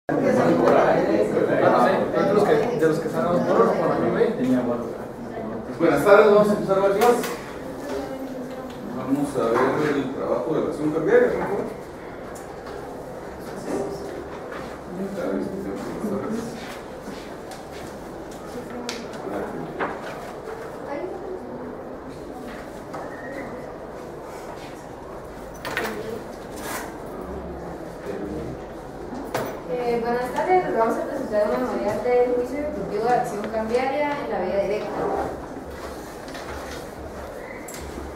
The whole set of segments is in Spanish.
De los que están por oro, por la Buenas tardes, vamos a empezar la clase. Vamos a ver el trabajo de la acción cambiaria, por favor. Buenas tardes, les vamos a presentar un memorial del juicio ejecutivo de acción cambiaria en la vía directa.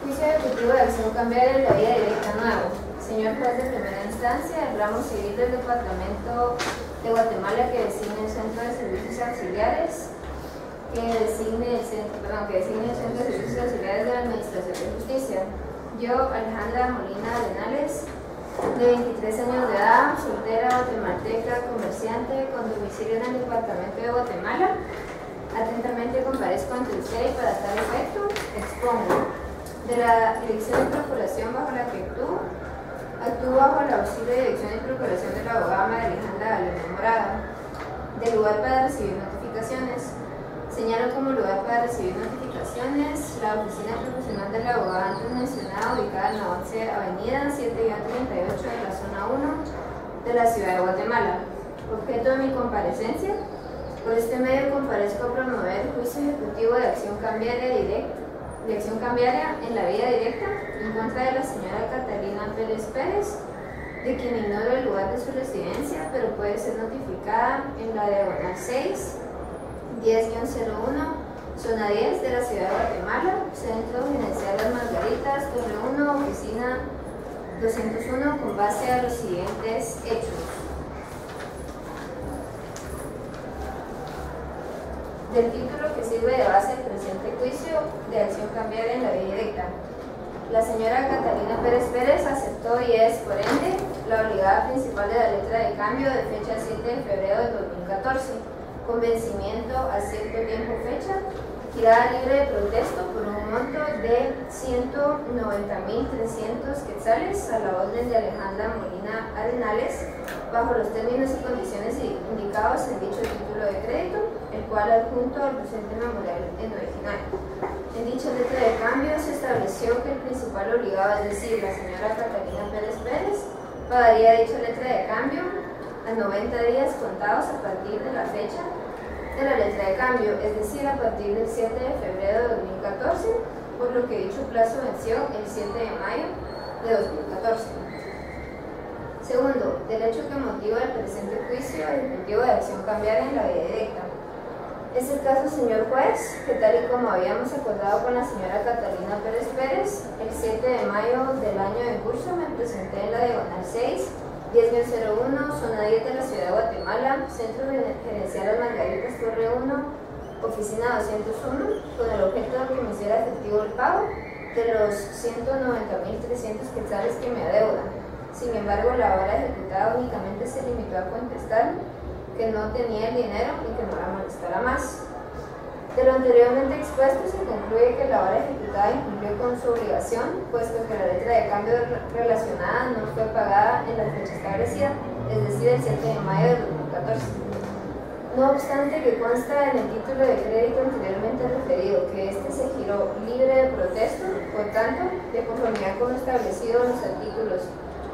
Juicio ejecutivo de acción cambiaria en la vía directa nuevo. Señor juez de primera instancia, el ramo civil del Departamento de Guatemala que designe el Centro de Servicios Auxiliares, que designe el Centro de Servicios Auxiliares de la Administración de Justicia. Yo, Alejandra Molina Arenales, de 23 años de edad, soltera, guatemalteca, comerciante, con domicilio en el Departamento de Guatemala. Atentamente comparezco ante usted y para tal efecto expongo de la Dirección de Procuración bajo la que actúo bajo el auxilio de Dirección de Procuración de la abogada María Alejandra Alemán Morada, del lugar para recibir notificaciones. Señalo como lugar para recibir notificaciones la oficina profesional de la abogada antes mencionada, ubicada en la 11 Avenida 7-38 de la zona 1 de la ciudad de Guatemala. Objeto de mi comparecencia: por este medio comparezco a promover el juicio ejecutivo de acción cambiaria en la vía directa en contra de la señora Catalina Pérez Pérez, de quien ignoro el lugar de su residencia, pero puede ser notificada en la diagonal 6 10-01, zona 10 de la ciudad de Guatemala, Centro Gerencial Las Margaritas, Torre 1, oficina 201, con base a los siguientes hechos. Del título que sirve de base el presente juicio de acción cambiaria en la vía directa. La señora Catalina Pérez Pérez aceptó y es, por ende, la obligada principal de la letra de cambio de fecha 7 de febrero de 2014. Con vencimiento a cierto tiempo fecha, tirada libre de protesto por un monto de 190.300 quetzales a la orden de Alejandra Molina Arenales, bajo los términos y condiciones indicados en dicho título de crédito, el cual adjunto al presente memorial en original. En dicha letra de cambio se estableció que el principal obligado, es decir, la señora Catalina Pérez Pérez, pagaría dicha letra de cambio a 90 días contados a partir de la fecha de la letra de cambio, es decir, a partir del 7 de febrero de 2014, por lo que dicho plazo venció el 7 de mayo de 2014. Segundo, del hecho que motiva el presente juicio ejecutivo de acción cambiaria en la vía directa. Es el caso, señor juez, que tal y como habíamos acordado con la señora Catalina Pérez Pérez, el 7 de mayo del año en curso me presenté en la diagonal 6 10-01, zona 10 de la ciudad de Guatemala, Centro Gerencial Las Margaritas, Torre 1, oficina 201, con el objeto de que me hiciera efectivo el pago de los 190.300 quetzales que me adeudan. Sin embargo, la hora ejecutada únicamente se limitó a contestar que no tenía el dinero y que no la molestara más. De lo anteriormente expuesto se concluye que la hora ejecutada incumplió con su obligación, puesto que la letra de cambio relacionada no fue pagada en la fecha establecida, es decir, el 7 de mayo de 2014. No obstante que consta en el título de crédito anteriormente referido que este se giró libre de protesto, por tanto, de conformidad con lo establecido en los artículos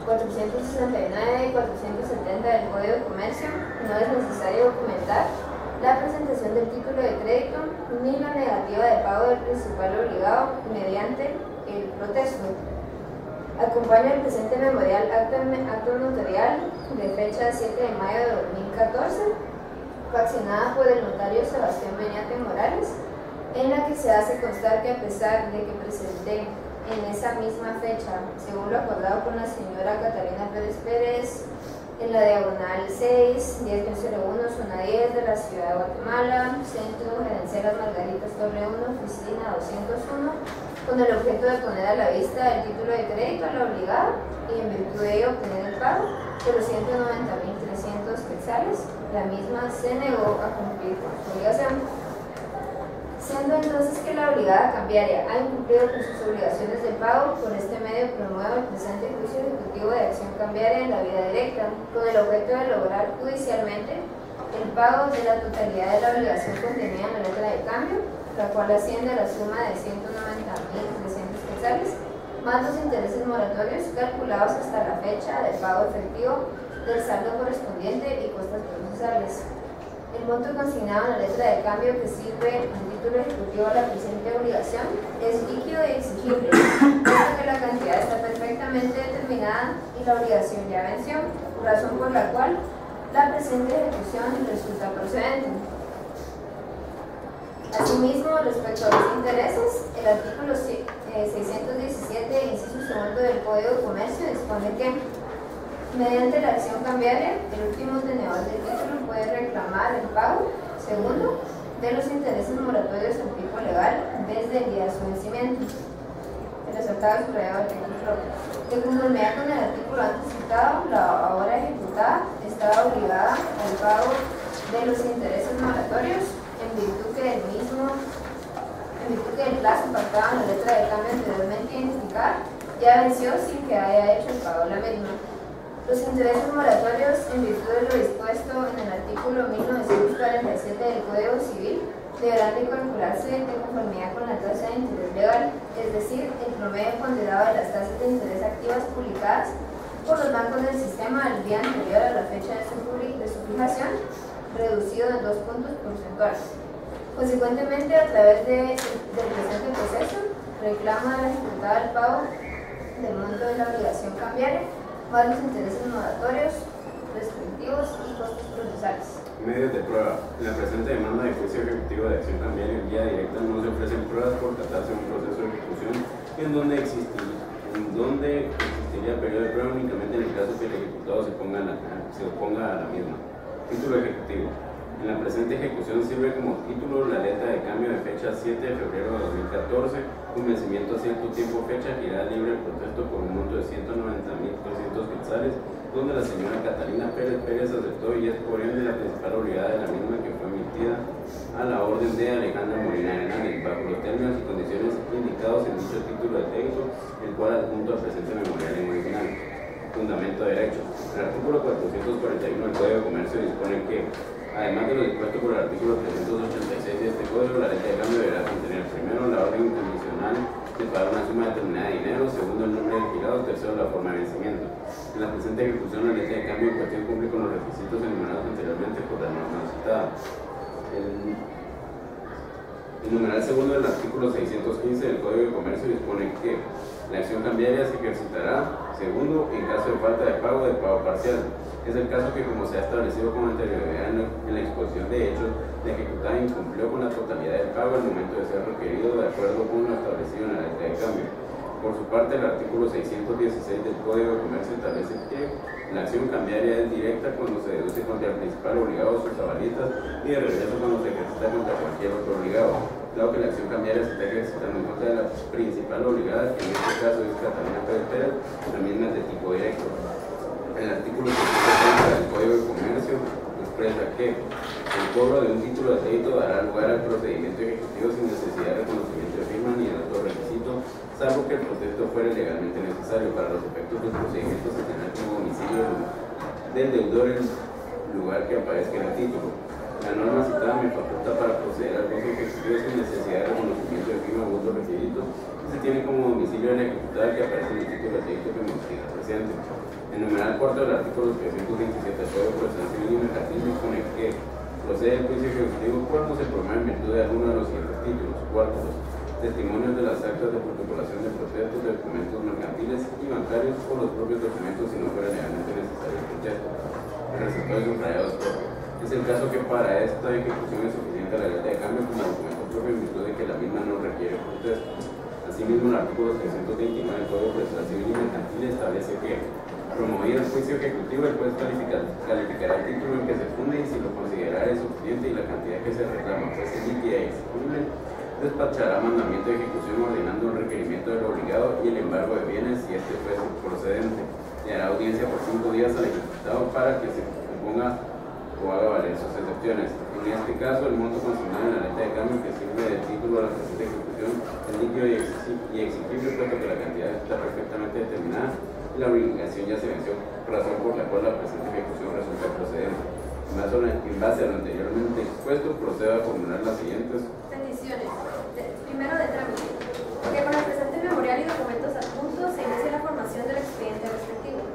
469 y 470 del Código de Comercio, no es necesario documentar la presentación del título de crédito ni la negativa de pago del principal obligado mediante el protesto. Acompaña el presente memorial acto notarial de fecha 7 de mayo de 2014, faccionada por el notario Sebastián Beñate Morales, en la que se hace constar que a pesar de que presenté en esa misma fecha, según lo acordado con la señora Catalina Pérez Pérez, en la diagonal 6, 10-01, zona 10 de la ciudad de Guatemala, Centro Gerencial Las Margaritas, Torre 1, oficina 201, con el objeto de poner a la vista el título de crédito a la obligada y en virtud de ello obtener el pago de los 190.300 quetzales, la misma se negó a cumplir con su obligación. Siendo entonces que la obligada cambiaria ha incumplido con sus obligaciones de pago, por este medio promueve el presente juicio ejecutivo de acción cambiaria en la vida directa, con el objeto de lograr judicialmente el pago de la totalidad de la obligación contenida en la letra de cambio, la cual asciende a la suma de 190.300 quetzales, más los intereses moratorios calculados hasta la fecha del pago efectivo del saldo correspondiente y costas procesales. El monto consignado en la letra de cambio que sirve en título ejecutivo a la presente obligación es líquido y exigible, puesto que la cantidad está perfectamente determinada y la obligación ya venció, razón por la cual la presente ejecución resulta procedente. Asimismo, respecto a los intereses, el artículo 617, inciso segundo del Código de Comercio dispone que mediante la acción cambiaria, el último tenedor del título puede reclamar el pago, segundo, de los intereses moratorios en tipo legal desde el día de su vencimiento. El resultado es subrayado del título propio. De conformidad con el artículo antes citado, la obra ejecutada está obligada al pago de los intereses moratorios en virtud del plazo pactado en la letra de cambio anteriormente identificada ya venció sin que haya hecho el pago de la misma. Los intereses moratorios, en virtud de lo dispuesto en el artículo 1947 del Código Civil, deberán de calcularse de conformidad con la tasa de interés legal, es decir, el promedio ponderado de las tasas de interés activas publicadas por los bancos del sistema el día anterior a la fecha de su fijación, reducido en 2 puntos porcentuales. Consecuentemente, a través del presente proceso, reclama la ejecutada el pago del monto de la obligación cambiaria, más los intereses moratorios, respectivos y costos procesales. Medios de prueba. En la presente demanda de juicio ejecutivo de acción cambiaria en vía directa no se ofrecen pruebas por tratarse de un proceso de ejecución en donde existiría periodo de prueba únicamente en el caso que el ejecutado se oponga a la misma. Título ejecutivo. En la presente ejecución sirve como título la letra de cambio de fecha 7 de febrero de 2014, con vencimiento a cierto tiempo fecha que irá libre el protesto por un monto de 190.300 quetzales, donde la señora Catalina Pérez aceptó y es por ende la principal obligada de la misma, que fue emitida a la orden de Alejandra Molina Hernández, bajo los términos y condiciones indicados en dicho título de texto, el cual adjunto al presente memorial en original. Fundamento de derecho. El artículo 441 del Código de Comercio dispone que, además de lo dispuesto por el artículo 386 de este código, la letra de cambio deberá contener primero la orden incondicional de pagar una suma determinada de dinero, segundo el nombre del girado, tercero la forma de vencimiento. En la presente ejecución, la letra de cambio en cuestión cumple con los requisitos enumerados anteriormente por la norma citada. El numeral segundo del artículo 615 del Código de Comercio dispone que la acción cambiaria se ejercitará, segundo, en caso de falta de pago parcial. Es el caso que, como se ha establecido con anterioridad en la exposición de hechos, la ejecutada incumplió con la totalidad del pago al momento de ser requerido de acuerdo con lo establecido en la letra de cambio. Por su parte, el artículo 616 del Código de Comercio establece que la acción cambiaria es directa cuando se deduce contra el principal obligado o sus avalitas y de regreso cuando se ejercita contra cualquier otro obligado. Dado que la acción cambiaria se está ejercitando en contra de la principal obligada, que en este caso es Catalina Pérez, la misma es de tipo directo. El artículo 630 del Código de Comercio expresa que el cobro de un título de crédito dará lugar al procedimiento ejecutivo sin necesidad de reconocimiento de firma ni de otro requisito, salvo que el protesto fuera legalmente necesario. Para los efectos del procedimiento se tendrá como domicilio del deudor el lugar que aparezca en el título. La norma citada me faculta para proceder al goce ejecutivo sin necesidad de reconocimiento de firma u otro requisito, y se tiene como domicilio del ejecutado que aparece en el título de crédito que me presente. El numeral cuarto del artículo 327 del Código Procesal Civil y Mercantil dispone que procede el juicio ejecutivo cuando se promueve en virtud de alguno de los siguientes títulos. Cuarto, testimonios de las actas de protocolación de protestos, de documentos mercantiles y bancarios o los propios documentos si no fuera legalmente necesario el protesto. El resultado es subrayado propio. Es el caso que para esta ejecución es suficiente la letra de cambio como documento propio en virtud de que la misma no requiere protesto. Asimismo, el artículo 329 del Código Procesal Civil y Mercantil establece que, promovido el juicio ejecutivo, el juez calificará el título en que se funde y, si lo considerare suficiente y la cantidad que se reclama fuese líquida y execuble, despachará mandamiento de ejecución ordenando un requerimiento del obligado y el embargo de bienes si este fuese procedente. Le hará audiencia por 5 días al ejecutado para que se ponga o haga valer sus excepciones. En este caso, el monto consignado en la letra de cambio que sirve de título a la presente ejecución es líquido y exigible, puesto que la cantidad está perfectamente determinada y la obligación ya se venció, razón por la cual la presente ejecución resulta procedente. En base a lo anteriormente expuesto, procedo a formular las siguientes peticiones. Primero, de trámite. Que con el presente memorial y documentos adjuntos se inicie la formación del expediente respectivo.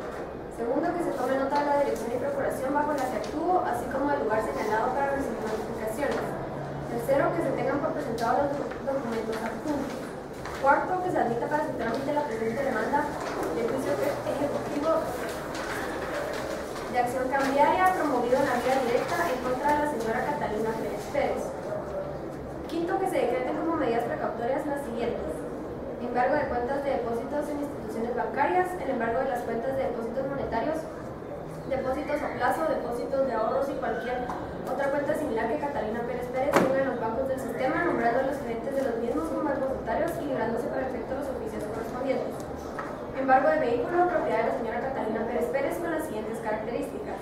Segundo, que se tome nota de la dirección y procuración bajo la que actúo, así como del lugar señalado para recibir notificaciones. Tercero, que se tengan por presentados los documentos adjuntos. Cuarto, que se admita para su trámite la presente demanda de juicio ejecutivo de acción cambiaria promovido en la vía directa en contra de la señora Catalina Pérez. Quinto, que se decreten como medidas precautorias las siguientes: embargo de cuentas de depósitos en instituciones bancarias, el embargo de las cuentas de depósitos monetarios, depósitos a plazo, depósitos de ahorros y cualquier otra cuenta similar que Catalina Pérez tenga en los bancos del sistema, nombrando a los gerentes de los mismos como voluntarios y librándose para efecto los oficios correspondientes. Embargo de vehículo, propiedad de la señora Catalina Pérez con las siguientes características: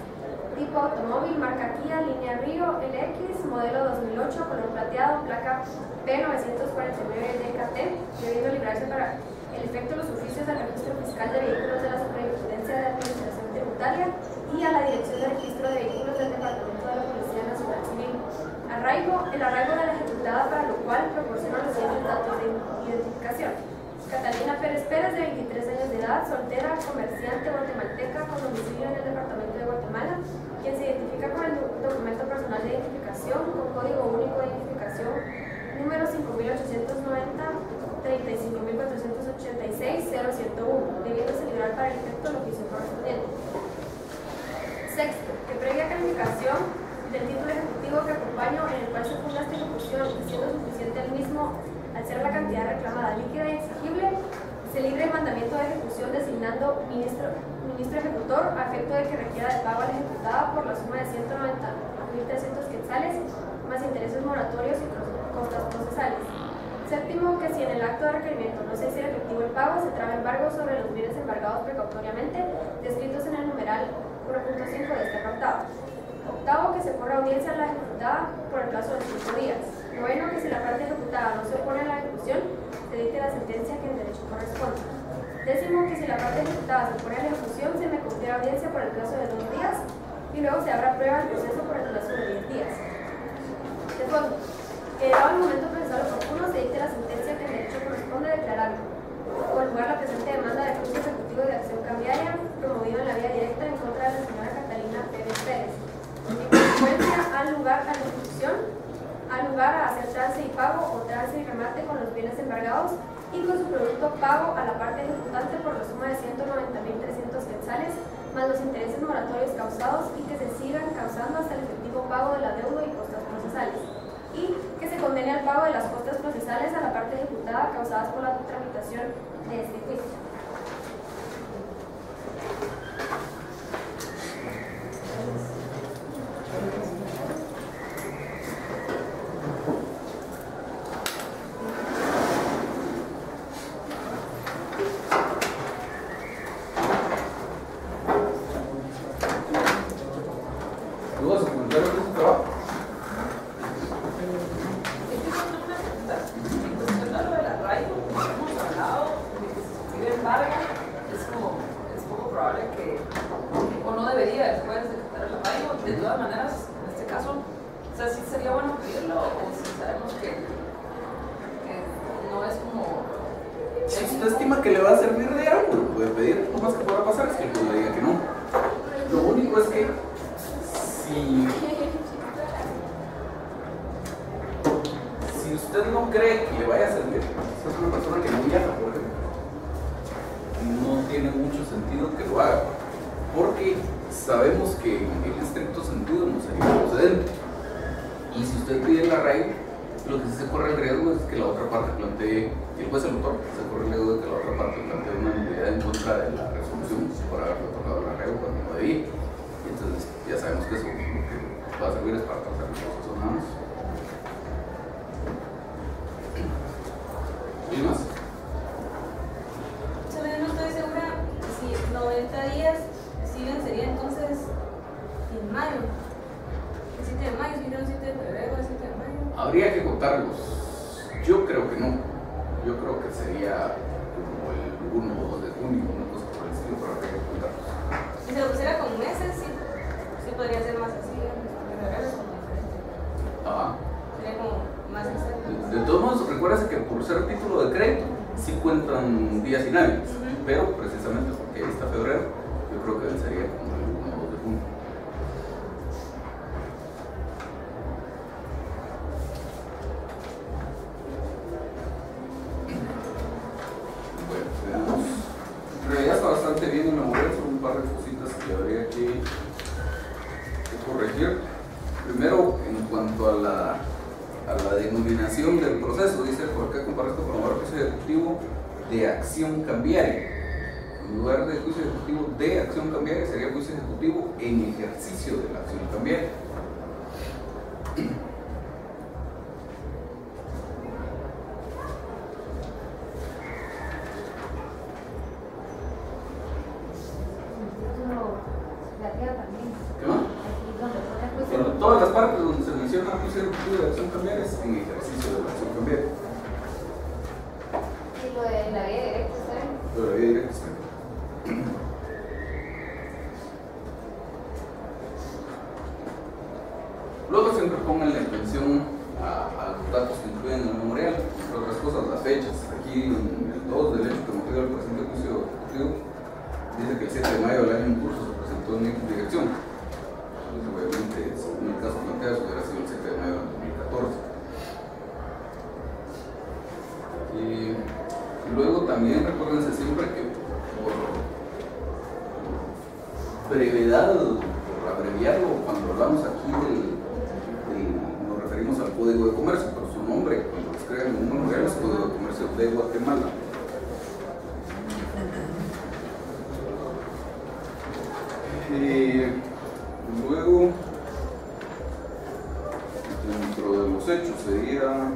tipo automóvil, marca Kia, línea Río, LX, modelo 2008, color plateado, placa P949DKT, debiendo librarse para el efecto los oficios al registro fiscal de vehículos de la Superintendencia de Administración Tributaria y a la Dirección de Registro de Vehículos del Departamento de la Policía Nacional Civil. El arraigo de la ejecutada, para lo cual proporciona los siguientes datos de identificación: Catalina Pérez, de 23 años de edad, soltera, comerciante guatemalteca con domicilio en el departamento de Guatemala, quien se identifica con el documento personal de identificación con código único de identificación número 5890-35486-001, debiéndose librar para el efecto el oficio correspondiente. Sexto, que previa calificación del título ejecutivo que acompaño, en el cual se funda esta ejecución, siendo suficiente el mismo al ser la cantidad reclamada líquida y exigible, se libre el mandamiento de ejecución designando ministro ejecutor a efecto de que requiera de pago a la ejecutada por la suma de 190.300 quetzales más intereses moratorios y costas procesales. Séptimo, que si en el acto de requerimiento no se hace efectivo el pago, se traba embargo sobre los bienes embargados precautoriamente descritos en el numeral 1.5 de este apartado. Octavo, que se ponga audiencia a la ejecutada por el plazo de 5 días. Noveno, que si la parte ejecutada no se opone a la ejecución, se dicte la sentencia que en derecho corresponde. Décimo, que si la parte ejecutada se opone a la ejecución, se me confiere audiencia por el plazo de 2 días y luego se abra prueba del proceso por el plazo de 10 días. De fondo, que dado el momento procesal oportuno, se dicte la sentencia que en derecho corresponde, declarando con lugar la presente demanda de juicio ejecutivo de acción cambiaria promovido en la vía directa en contra de la señora Catalina Pérez. En consecuencia, al lugar a la ejecución, al lugar a hacer trance y pago o trance y remate con los bienes embargados y con su producto pago a la parte ejecutante por la suma de 190.300 quetzales más los intereses moratorios causados y que se sigan causando hasta el efectivo pago de la deuda y costas procesales, y que se condene al pago de las costas procesales a la parte ejecutada causadas por la tramitación de este juicio. ¿Dudas o comentarios de este trabajo? De todas maneras, en este caso, o sea, sí sería bueno pedirlo, o si sabemos que no es como... Si usted estima que le va a servir de algo, lo puede pedir. Lo más que pueda pasar es que el juez le diga que no. Lo único es que si usted no cree que le vaya a servir, si es una persona que no viaja, por ejemplo, no tiene mucho sentido que lo haga, porque sabemos que en estricto sentido no sería procedente. Y si usted pide el arraigo, lo que se corre el riesgo es que la otra parte plantee, y el juez el autor, se corre el riesgo de que la otra parte plantee una nulidad en contra de la resolución por haberle otorgado el arraigo cuando no debía. Y entonces ya sabemos que eso lo que va a servir es para pasar el proceso nada más. ¿Y más? Yo no estoy segura si 90 días siguen, sería entonces en mayo. contarlos. Yo creo que no. Yo creo que sería como el 1 o 2 de junio, una cosa por el estilo, para que contarlos. Si se lo pusiera con meses, sí, sí podría ser más así, pero ahora es como diferente. Ajá. Sería como más exacto. De todos modos, recuerda que por ser título de crédito, sí cuentan días inhábiles, pero precisamente porque ahí está febrero, yo creo que sería como el 1 o 2 de junio. Bueno, veamos. En realidad está bastante bien en la memorial, son un par de cositas que habría que corregir. Primero, en cuanto a la denominación del proceso, dice por qué comparar esto con el juicio ejecutivo de acción cambiaria. En lugar de juicio ejecutivo de acción cambiaria, sería juicio ejecutivo en ejercicio de la acción cambiaria. ¿Qué más? En todas las partes donde se menciona juicio ejecutivo de acción cambiaria es en ejercicio de la acción cambiaria. Y lo de la vía directa, ¿saben? Pero la vía directa está bien. Luego siempre pongan la atención a los datos que incluyen en el memorial, entre otras cosas, las fechas. Aquí en el 2 del hecho que motiva el presente juicio ejecutivo dice que el 7 de mayo del año en curso se presentó en X dirección. Entonces, obviamente, según el caso planteado, eso hubiera sido el 7 de mayo del 2014. Y luego también recuérdense siempre que por brevedad, por abreviarlo, cuando hablamos aquí nos referimos al Código de Comercio, pero su nombre, cuando lo escriben en un memorial, es Código de Comercio de Guatemala. Luego, dentro de los hechos sería...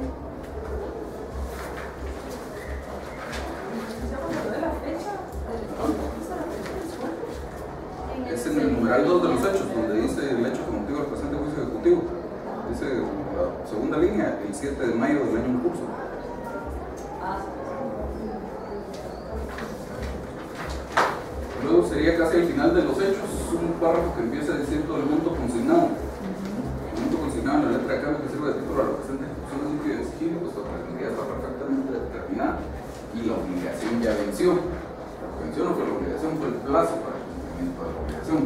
Es en el numeral 2 de los hechos, donde dice el hecho que motiva el presente juicio ejecutivo. Dice la segunda línea, el 7 de mayo del año en curso. Luego sería casi al final de los hechos, un párrafo que empieza diciendo el monto consignado. El monto consignado en la letra de cambio que sirve de título a la presente ejecución de sitio de exigible, pues la responsabilidad está perfectamente determinada y la obligación ya venció. La venció no fue la obligación, fue el plazo para el cumplimiento de la obligación.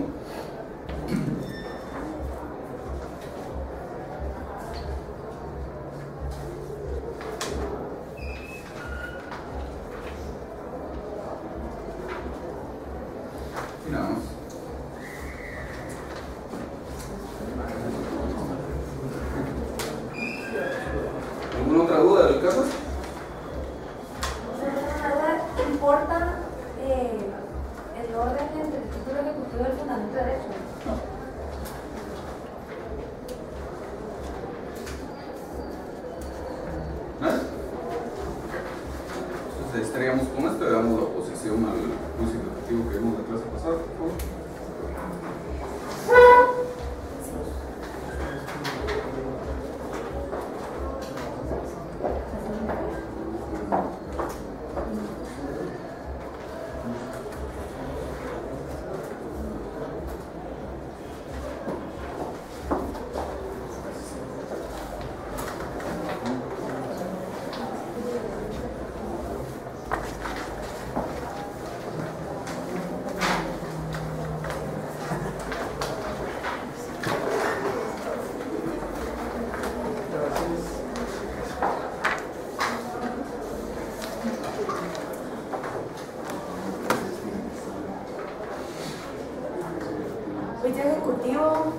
Y nada más. ¿Alguna otra duda del caso? ¿No importa el orden entre el título ejecutivo y el fundamento de derecho? No. ¿Nada? Entonces estaríamos con esto y damos la oposición al juicio ejecutivo que vimos la clase pasada, por favor. Juicio ejecutivo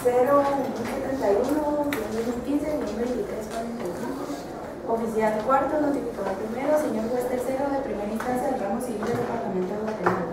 071, 2015, 2345. Oficial cuarto, notificador primero, señor juez tercero de primera instancia del ramo civil del departamento de Guatemala.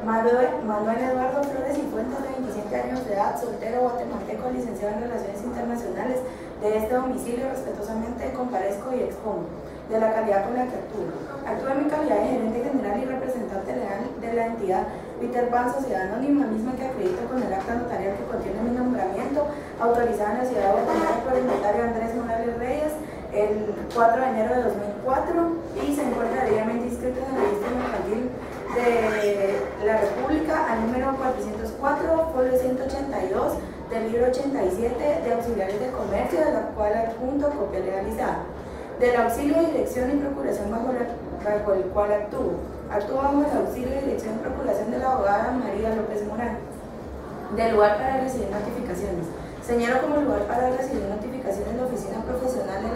Manuel Eduardo Flores y Fuentes, de 27 años de edad, soltero, guatemalteco, licenciado en Relaciones Internacionales. De este domicilio respetuosamente comparezco y expongo, de la calidad con la que actúo. Actúo en mi calidad de gerente general y representante legal de la entidad Peter Pan Sociedad Anónima, misma que acredito con el acta notarial que contiene mi nombramiento, autorizada en la ciudad de Guatemala por el notario Andrés Morales Reyes, el 4 de enero de 2004 y se encuentra debidamente inscrito en el registro mercantil de la República al número 404, folio 182 del libro 87 de auxiliares de comercio, de la cual adjunto copia legalizada. Del auxilio de dirección y procuración bajo el cual actúo bajo el auxilio de dirección y procuración de la abogada María López Morán. Del lugar para recibir notificaciones. Señalo como lugar para recibir notificaciones la oficina profesional de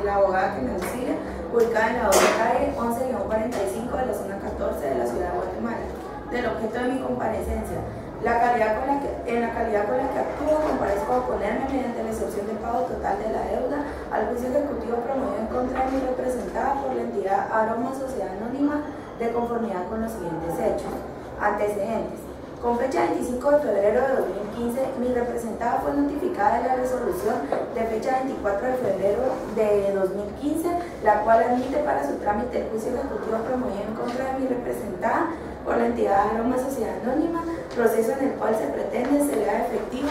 la abogada que me auxilia, ubicada en la calle 11-45 de la zona 14 de la ciudad de Guatemala. Del objeto de mi comparecencia. En la calidad con la que actúo, comparezco a oponerme mediante la excepción del pago total de la deuda al juicio ejecutivo promovido en contra de mi representada por la entidad Aroma Sociedad Anónima de conformidad con los siguientes hechos. Antecedentes. Con fecha 25 de febrero de 2015, mi representada fue notificada de la resolución de fecha 24 de febrero de 2015, la cual admite para su trámite el juicio ejecutivo promovido en contra de mi representada por la entidad Aroma Sociedad Anónima, proceso en el cual se pretende se haga efectivo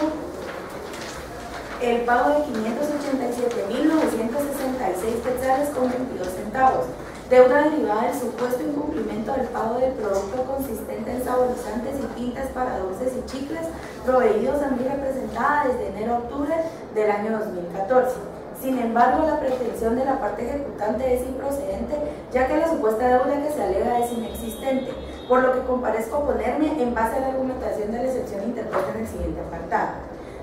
el pago de 587.966 quetzales con 22 centavos, deuda derivada del supuesto incumplimiento del pago del producto consistente en saborizantes y tintas para dulces y chicles proveídos a mi representada desde enero a octubre del año 2014. Sin embargo, la pretensión de la parte ejecutante es improcedente, ya que la supuesta deuda que se alega es inexistente, por lo que comparezco a oponerme en base a la argumentación de la excepción interpuesta en el siguiente apartado.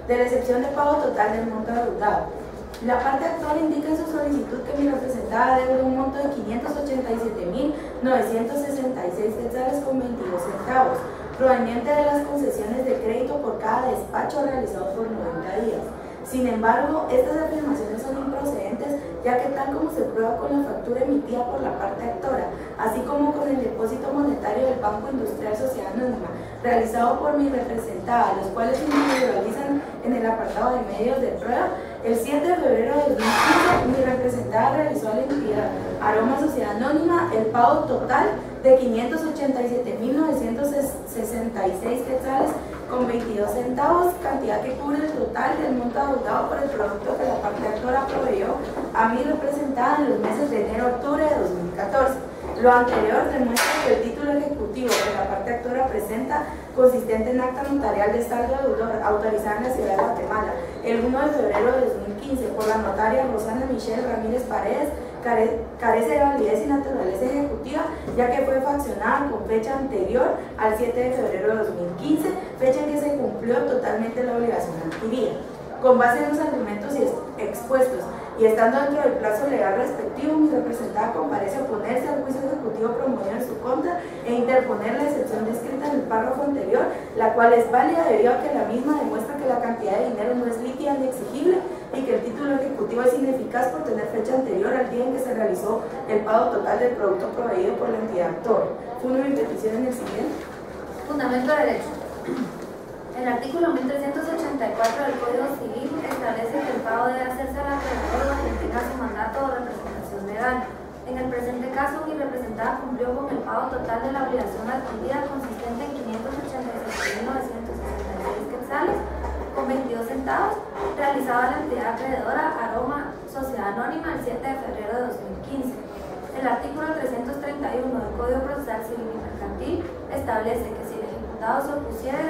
De la excepción de pago total del monto adeudado. La parte actual indica en su solicitud que mi representada debe un monto de 587.966 quetzales con 22 centavos, proveniente de las concesiones de crédito por cada despacho realizado por 90 días. Sin embargo, estas afirmaciones son improcedentes, ya que tal como se prueba con la factura emitida por la parte actora, así como con el depósito monetario del Banco Industrial Sociedad Anónima, realizado por mi representada, los cuales se individualizan en el apartado de medios de prueba, el 7 de febrero de 2015, mi representada realizó a la entidad Aroma Sociedad Anónima el pago total de 587.966 quetzales con 22 centavos, cantidad que cubre el total del monto adeudado por el producto que la parte actora proveyó a mi representada en los meses de enero a octubre de 2014. Lo anterior demuestra que el título ejecutivo que la parte actora presenta, consistente en acta notarial de saldo deudor autorizada en la ciudad de Guatemala el 1 de febrero de 2015 por la notaria Rosana Michelle Ramírez Paredes, carece de validez y naturaleza ejecutiva, ya que fue faccionada con fecha anterior al 7 de febrero de 2015, fecha en que se cumplió totalmente la obligación adquirida. Con base en los argumentos expuestos y estando dentro del plazo legal respectivo, mi representada comparece a oponerse al juicio ejecutivo promovido en su contra e interponer la excepción descrita en el párrafo anterior, la cual es válida debido a que la misma demuestra que la cantidad de dinero no es líquida ni exigible y que el título ejecutivo es ineficaz por tener fecha anterior al día en que se realizó el pago total del producto proveído por la entidad actora. Fundo mi petición en el siguiente. Fundamento de derecho. El artículo 1384 del Código Civil establece que el pago debe hacerse al acreedor o quien tenga su mandato o representación legal. En el presente caso, mi representada cumplió con el pago total de la obligación adquirida consistente en 587.966 quetzales con 22 centavos, realizado a la entidad acreedora Aroma Sociedad Anónima el 7 de febrero de 2015. El artículo 331 del Código Procesal Civil y Mercantil establece que si el ejecutado se opusiere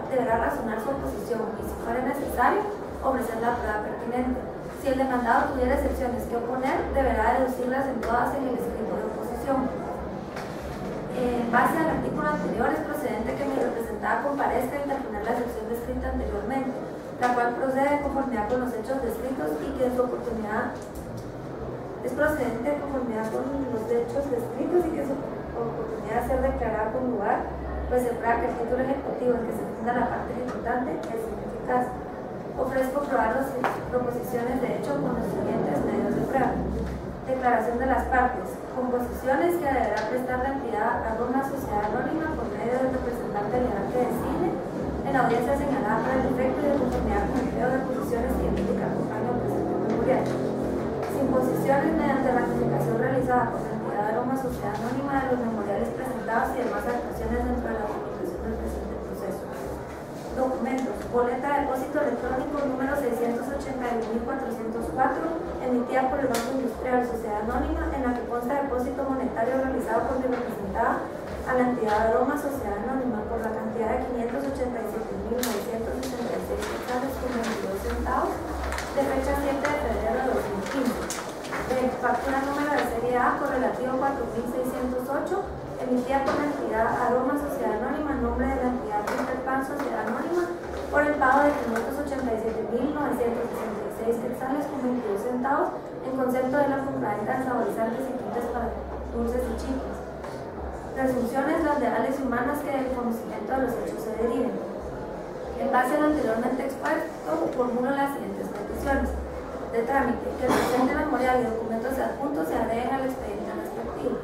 deberá razonar su oposición y, si fuera necesario, ofrecer la prueba pertinente. Si el demandado tuviera excepciones que oponer, deberá deducirlas en todas en el escrito de oposición. En base al artículo anterior, es procedente que mi representada comparezca a interponer la excepción descrita anteriormente, la cual procede de conformidad con los hechos descritos y que en su oportunidad es procedente de conformidad con los hechos descritos y que en su oportunidad de ser declarada con lugar, pues se prueba que el título ejecutivo en que se funda la parte ejecutante es ineficaz. Ofrezco probar las proposiciones de hecho con los siguientes medios de prueba. Declaración de las partes. Composiciones que deberá prestar la entidad Aroma Sociedad Anónima por medio del representante legal que designe en la audiencia señalada para el efecto y de conformidad con el empleo de posiciones científicas acompañan al presente memorial. Imposiciones mediante ratificación realizada por la entidad Aroma Sociedad Anónima de los memoriales presentados y demás actuaciones dentro de la comunicación del presente proceso. Documentos. Boleta de depósito electrónico número 680 581.404, emitida por el Banco Industrial Sociedad Anónima, en la que consta depósito monetario realizado por mi representada a la entidad Aroma Sociedad Anónima por la cantidad de 587.966 quetzales con 22 centavos, de fecha 7 de febrero de 2015. Factura número de serie A correlativo 4608, emitida por la entidad Aroma Sociedad Anónima en nombre de la entidad Peter Pan Sociedad Anónima por el pago de 587.966 quetzales con 22 centavos en concepto de la compraventa de saborizantes y quintes para dulces y chicles. Presunciones las leales y humanas que del conocimiento de los hechos se deriven. En base a lo anteriormente expuesto, formulo las siguientes peticiones de trámite: que el presente memorial y documentos adjuntos se agreguen al expediente respectivo;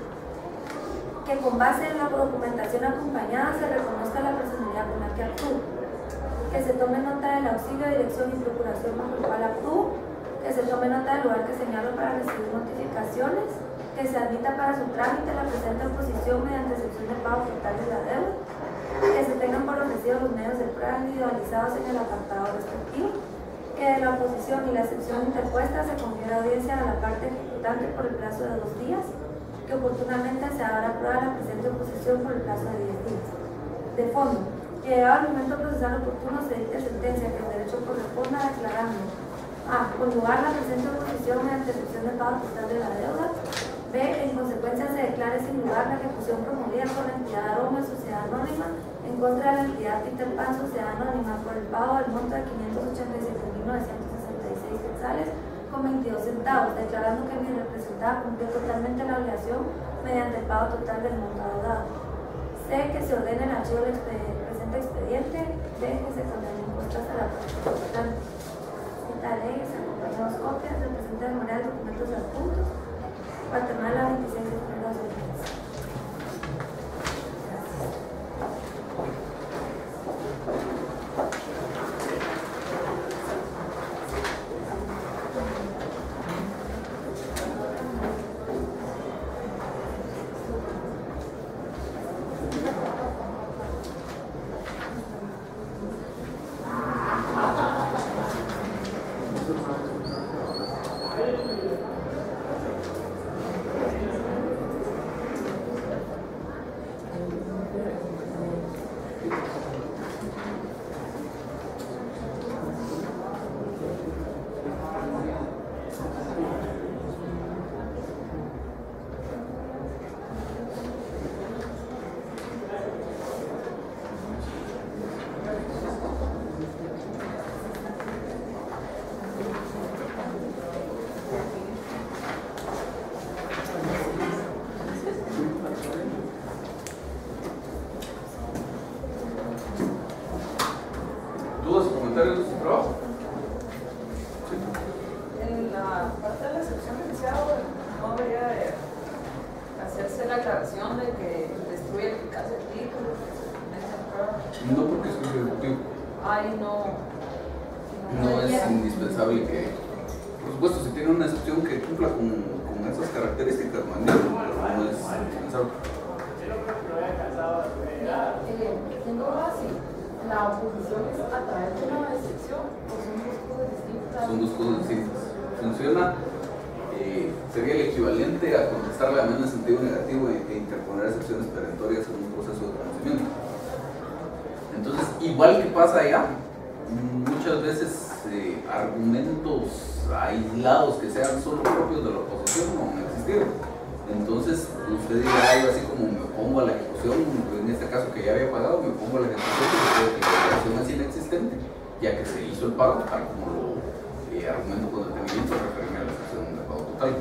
que con base en la documentación acompañada se reconozca la personalidad con la que actúe; que se tome nota del auxilio, dirección y procuración bajo el cual actúo; que se tome nota del lugar que señalo para recibir notificaciones; que se admita para su trámite la presente oposición mediante excepción de pago total de la deuda; que se tengan por ofrecidos los medios de prueba individualizados en el apartado respectivo; que de la oposición y la excepción interpuesta se confiera audiencia a la parte ejecutante por el plazo de 2 días; que oportunamente se haga prueba la presente oposición por el plazo de 10 días. De fondo, que dado el momento procesal oportuno se dicte sentencia que el derecho corresponda declarando: a. Conjugar la presente oposición mediante excepción de pago total de la deuda; b. En consecuencia se declare sin lugar la ejecución promovida por la entidad Aroma Sociedad Anónima en contra de la entidad Peter Pan Sociedad Anónima por el pago del monto de 587.966 quetzales con 22 centavos, declarando que mi representada cumplió totalmente la obligación mediante el pago total del monto adeudado; c. Que se ordene el archivo del presente expediente; d. Que se condene impuestos a la participante. Cita de ley, se acompañan 2 copias del presente memorial, documentos adjuntos. Guatemala, 26 de febrero de 2015. En la parte de la excepción inicial no debería de hacerse la aclaración de que destruye eficacia el título, que se mete en prueba. No, porque es ejecutivo. Ay, no. No es indispensable que, por supuesto, si tiene una excepción que cumpla con esas características, pero no es indispensable. Tengo así, la oposición es a través de una excepción o son 2 cosas distintas. Son 2 cosas distintas. Funciona, sería el equivalente a contestarle a menos en sentido negativo e interponer excepciones perentorias en un proceso de conocimiento. Entonces, igual que pasa allá, muchas veces argumentos aislados que sean solo propios de la oposición no van a existir. Entonces, usted dirá algo así como: me opongo a la ejecución, en este caso que ya había pagado, me opongo a la ejecución, porque creo que la ejecución es inexistente, ya que se hizo el pago, tal como lo argumento con detenimiento, referirme a la ejecución de pago total.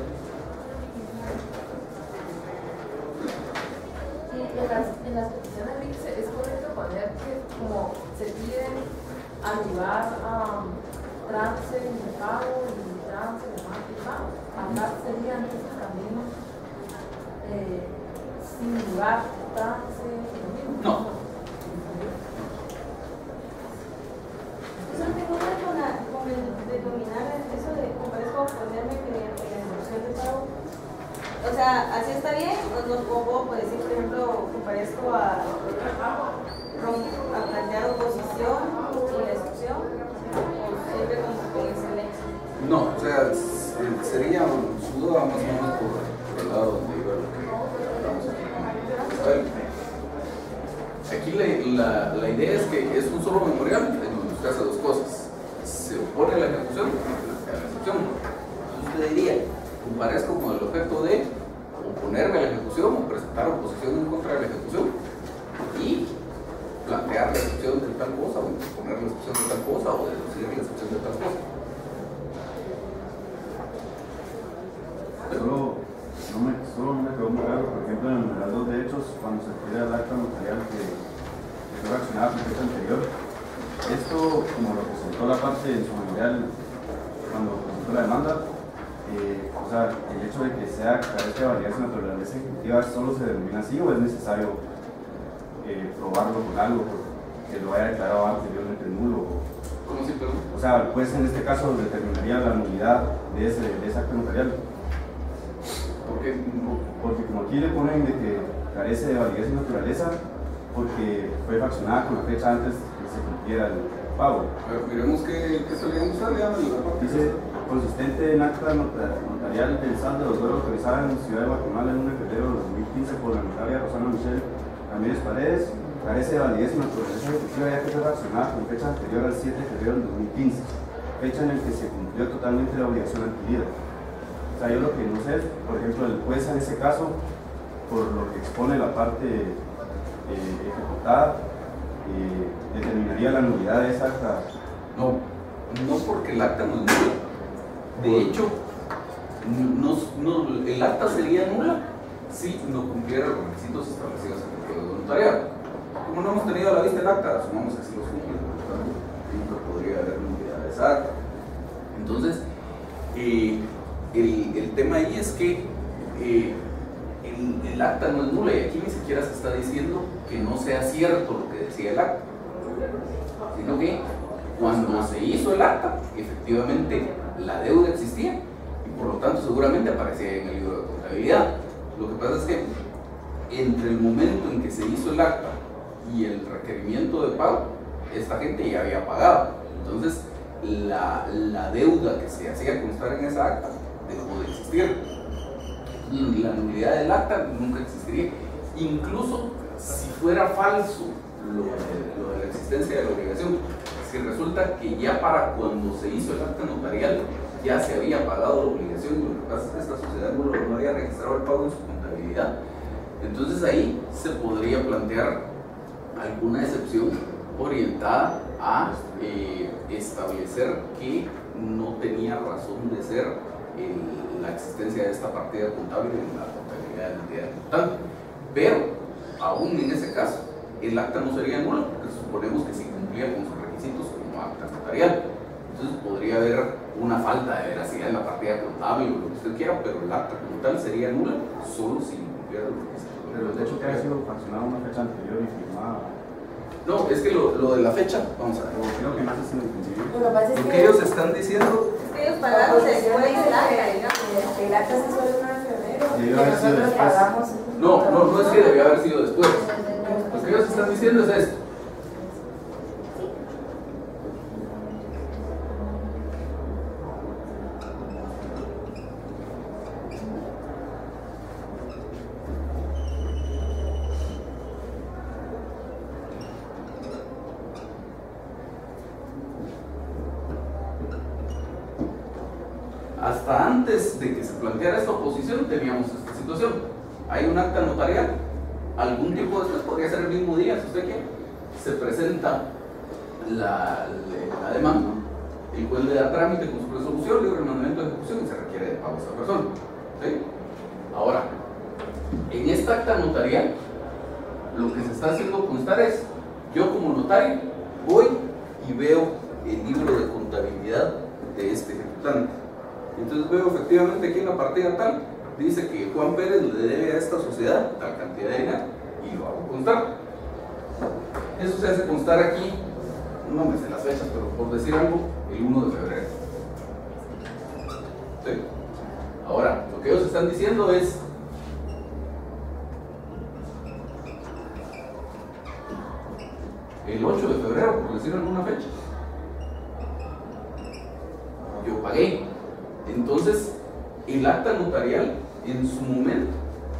Y en las peticiones es correcto poner que como se piden ayudar a trance de pago y trance de pago. Acá sería antes el camino sin lugar, trance, No. Eso tengo que ver con el denominar eso de comparezco a ponerme mediante la instrucción de pago. O sea, ¿así está bien? O no puedo decir, por ejemplo, comparezco a plantear oposición y la instrucción, o siempre con el sería su duda más o menos por el lado donde iba lo que hablamos aquí. Aquí la idea es que es un solo memorial en donde usted hace dos cosas. Se opone a la ejecución y plantea la excepción. Entonces usted diría, comparezco con el objeto de oponerme a la ejecución o presentar oposición en contra de la ejecución y plantear la excepción de tal cosa o poner la excepción de tal cosa o deducir la excepción de tal cosa. Solo me quedó muy claro, por ejemplo, en el numeral 2 de hechos, cuando se refiere al acta notarial que fue reaccionada con fecha anterior, esto, como lo presentó la parte en su memorial cuando presentó la demanda, o sea, el hecho de que sea carezca de validez en naturaleza ejecutiva, ¿solo se denomina así o es necesario probarlo con algo que lo haya declarado anteriormente nulo? ¿Cómo si, perdón? O sea, pues en este caso determinaría la nulidad de ese acta notarial. ¿Por qué? Porque como aquí le ponen de que carece de validez y naturaleza, porque fue fraccionada con la fecha antes que se cumpliera el pago. A ver, miremos qué solíamos usar, Dice, consistente en acta notarial del saldo de los deudos autorizadas en la ciudad de Guatemala en 1 de febrero de 2015 por la notaria Rosana Michelle Ramírez Paredes, carece de validez y naturaleza ejecutiva ya que fue fraccionada con fecha anterior al 7 de febrero del 2015, fecha en la que se cumplió totalmente la obligación adquirida. O sea, yo lo que no sé es, por ejemplo, el juez en ese caso, por lo que expone la parte ejecutada, determinaría la nulidad de esa acta. No porque el acta no es nula. De hecho, el acta sería nula si no cumpliera los requisitos establecidos en el código de notariado. Como no hemos tenido a la vista el acta, asumamos que sí los cumple, por lo tanto, nunca podría haber nulidad de esa acta. Entonces, el tema ahí es que el acta no es nula y aquí ni siquiera se está diciendo que no sea cierto lo que decía el acta, sino que cuando se hizo el acta, efectivamente la deuda existía y por lo tanto seguramente aparecía en el libro de contabilidad. Lo que pasa es que entre el momento en que se hizo el acta y el requerimiento de pago, esta gente ya había pagado. Entonces la deuda que se hacía constar en esa acta dejó de existir. La nulidad del acta nunca existiría. Incluso si fuera falso lo de la existencia de la obligación, si resulta que ya para cuando se hizo el acta notarial ya se había pagado la obligación y lo que pasa es que esta sociedad no había registrado el pago en su contabilidad, entonces ahí se podría plantear alguna excepción orientada a establecer que no tenía razón de ser la existencia de esta partida contable en la contabilidad de la entidad ejecutante. Pero, aún en ese caso, el acta no sería nula porque suponemos que sí cumplía con sus requisitos como acta notarial. Entonces podría haber una falta de veracidad en la partida contable o lo que usted quiera, pero el acta como tal sería nula solo si cumpliera los requisitos. Pero de hecho que haya sido fraccionada una fecha anterior y firmada. No, es que lo de la fecha, vamos a ver. Creo que no sé si lo entendido. Lo que pasa es Lo que que ellos están diciendo, Ellos pagaron después del acta, digamos. el acta se hizo el 1 de febrero, Debió que haber sido nosotros después. pagamos. no es que debió haber sido después. Lo que ellos están diciendo es esto. Hasta antes de que se planteara esta oposición teníamos esta situación. Hay un acta notarial, algún tiempo después, podría ser el mismo día si usted quiere, se presenta la demanda, el juez le da trámite con su resolución, libre mandamiento de ejecución y se requiere de pago a esa persona. ¿Sí? Ahora, en esta acta notarial, lo que se está haciendo constar es, yo como notario voy y veo el libro de contabilidad de este ejecutante. Entonces veo efectivamente aquí en la partida tal, dice que Juan Pérez le debe a esta sociedad tal cantidad de dinero y lo hago constar. Eso se hace constar aquí, no me sé las fechas, pero por decir algo, el 1 de febrero. ¿Sí? Ahora, lo que ellos están diciendo es, el 8 de febrero, por decir alguna fecha, yo pagué. Entonces, el acta notarial en su momento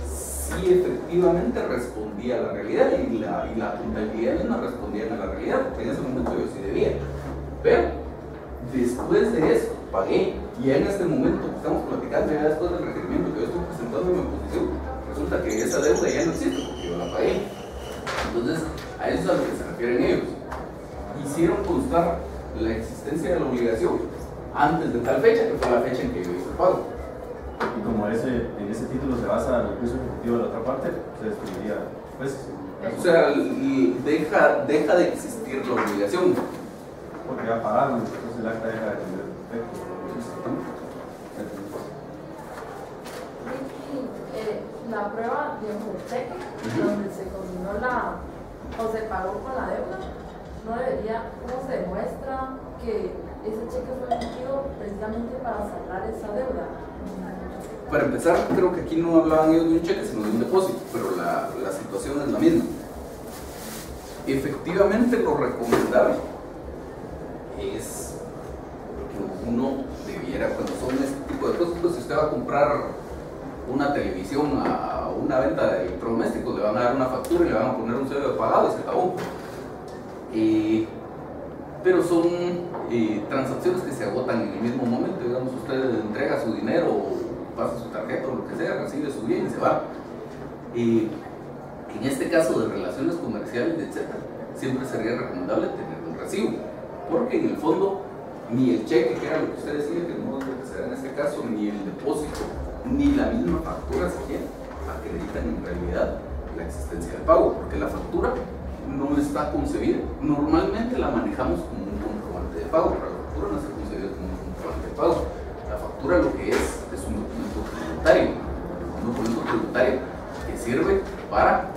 sí efectivamente respondía a la realidad y la contabilidad misma respondía a la realidad, porque en ese momento yo sí debía. Pero después de eso pagué, y en este momento que estamos platicando, ya después del requerimiento que yo estoy presentando en mi oposición, resulta que esa deuda ya no existe porque yo la pagué. Entonces, a eso es a lo que se refieren ellos. Hicieron constar la existencia de la obligación antes de tal fecha, que fue la fecha en que yo hice el pago. Y como en ese título se basa el juicio ejecutivo de la otra parte, se destruiría, pues. O sea, deja de existir la obligación. Porque ya pagaron, entonces el acta deja de tener efecto. La prueba de un cheque, donde se combinó o se pagó con la deuda, no debería, ¿cómo se demuestra que ese cheque fue emitido precisamente para saldar esa deuda? Para empezar, creo que aquí no hablaban ellos de un cheque, sino de un depósito, pero la situación es la misma. Efectivamente, lo recomendable es que uno debiera, cuando son este tipo de cosas, pues si usted va a comprar una televisión a una venta de electrodomésticos, le van a dar una factura y le van a poner un sello de pagado y se acabó. Pero son transacciones que se agotan en el mismo momento. Digamos, usted entrega su dinero o pasa su tarjeta o lo que sea, recibe su bien y se va. En este caso de relaciones comerciales, etc., siempre sería recomendable tener un recibo, porque en el fondo ni el cheque, que era lo que usted decía que no debe ser en este caso, ni el depósito, ni la misma factura siquiera acreditan en realidad la existencia del pago, porque la factura no está concebida. Normalmente la manejamos como un comprobante de pago, pero la factura no está concebida como un comprobante de pago. La factura lo que es un documento tributario que sirve para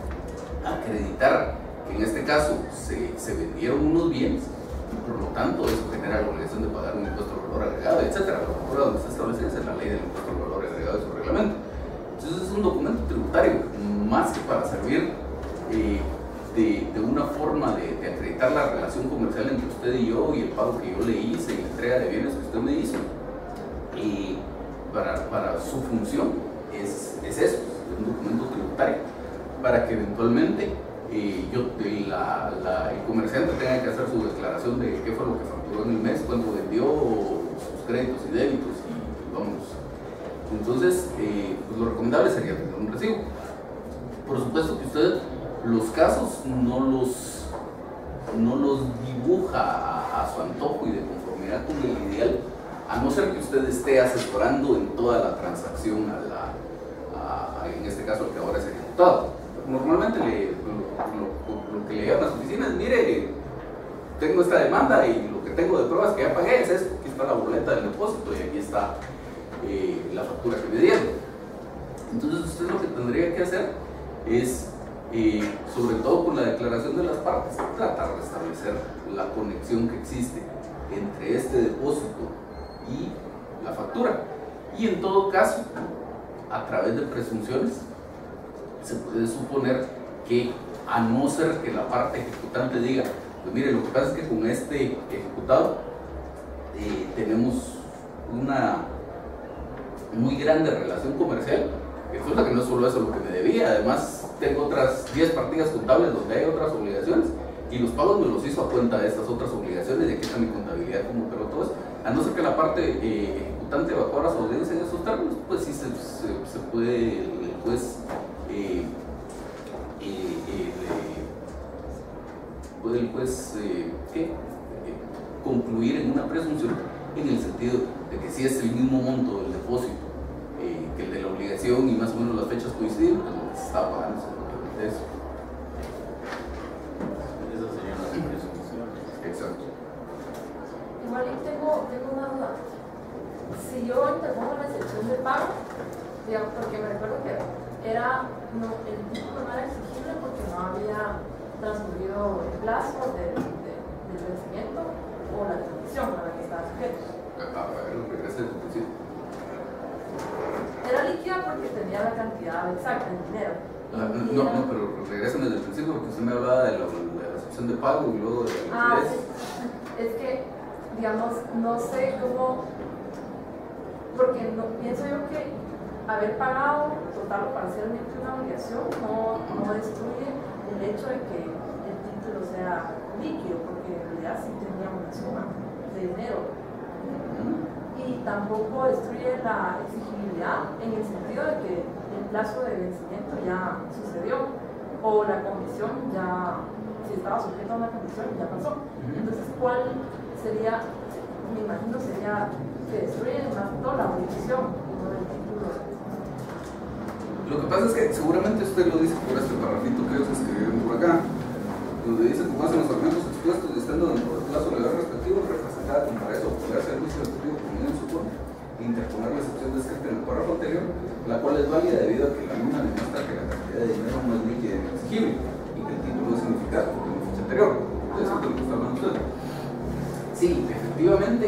acreditar que en este caso se vendieron unos bienes y por lo tanto eso genera la obligación de pagar un impuesto al valor agregado, etc. La factura donde está establecida es en la ley del impuesto al valor agregado de su reglamento. Entonces es un documento tributario más que para servir de una forma de acreditar la relación comercial entre usted y yo y el pago que yo le hice y la entrega de bienes que usted me hizo. Para su función es eso, es un documento tributario, para que eventualmente el comerciante tenga que hacer su declaración de qué fue lo que facturó en el mes, cuánto vendió, sus créditos y débitos y vamos. Entonces, pues lo recomendable sería tener un recibo. Por supuesto que usted los casos no los dibuja a su antojo y de conformidad con el ideal, a no ser que usted esté asesorando en toda la transacción en este caso al que ahora es ejecutado. Normalmente lo que le llevan a las oficinas, mire, tengo esta demanda y lo que tengo de pruebas que ya pagué es esto, aquí está la boleta del depósito y aquí está la factura que me dieron. Entonces usted lo que tendría que hacer es, sobre todo con la declaración de las partes, tratar de establecer la conexión que existe entre este depósito y la factura. Y en todo caso, a través de presunciones, se puede suponer que, a no ser que la parte ejecutante diga, pues mire, lo que pasa es que con este ejecutado tenemos una muy grande relación comercial, resulta que no es solo eso lo que me debía, además tengo otras 10 partidas contables donde hay otras obligaciones y los pagos me los hizo a cuenta de estas otras obligaciones, de aquí está mi contabilidad como pero todo eso. A no ser que la parte ejecutante evacue su audiencia en esos términos, pues sí se puede el juez concluir en una presunción en el sentido de que si es el mismo monto del depósito que el de la obligación y más o menos las fechas coinciden, pues lo que se está pagando es simplemente eso. Esa sería una presunción. Exacto. Igual tengo una duda. Si yo interpongo la excepción de pago, digamos, porque me recuerdo que el título no era exigible porque no había transcurrido el plazo del vencimiento o la transacción a la que estaba sujeto. A ver, regresa desde el principio. Era líquida porque tenía la cantidad exacta en dinero. No, pero regresen desde el principio porque usted me hablaba de la excepción de pago y luego de la liquidez. Sí. Es que, digamos, no sé cómo porque no, pienso yo que haber pagado total o parcialmente una obligación no destruye el hecho de que el título sea líquido, porque en realidad sí tenía una suma de dinero. Y tampoco destruye la exigibilidad en el sentido de que el plazo de vencimiento ya sucedió o la condición ya, si estaba sujeto a una condición, ya pasó. Entonces, ¿cuál sería? Me imagino sería que destruye más toda la obligación y no el título. Lo que pasa es que seguramente usted lo dice por este parrafito que ellos escribieron por acá, donde dice que pasan los argumentos expuestos y estando dentro del plazo legal respectivo, representada como para eso, poder hacer juicio respectivo por medio de su forma e interponer la excepción descrita en el párrafo anterior, la cual es válida debido a que la misma demuestra que la cantidad de dinero no es líquida ni exigible y que el título es significado por la fecha anterior. De eso es de lo que está hablando usted. Sí, efectivamente,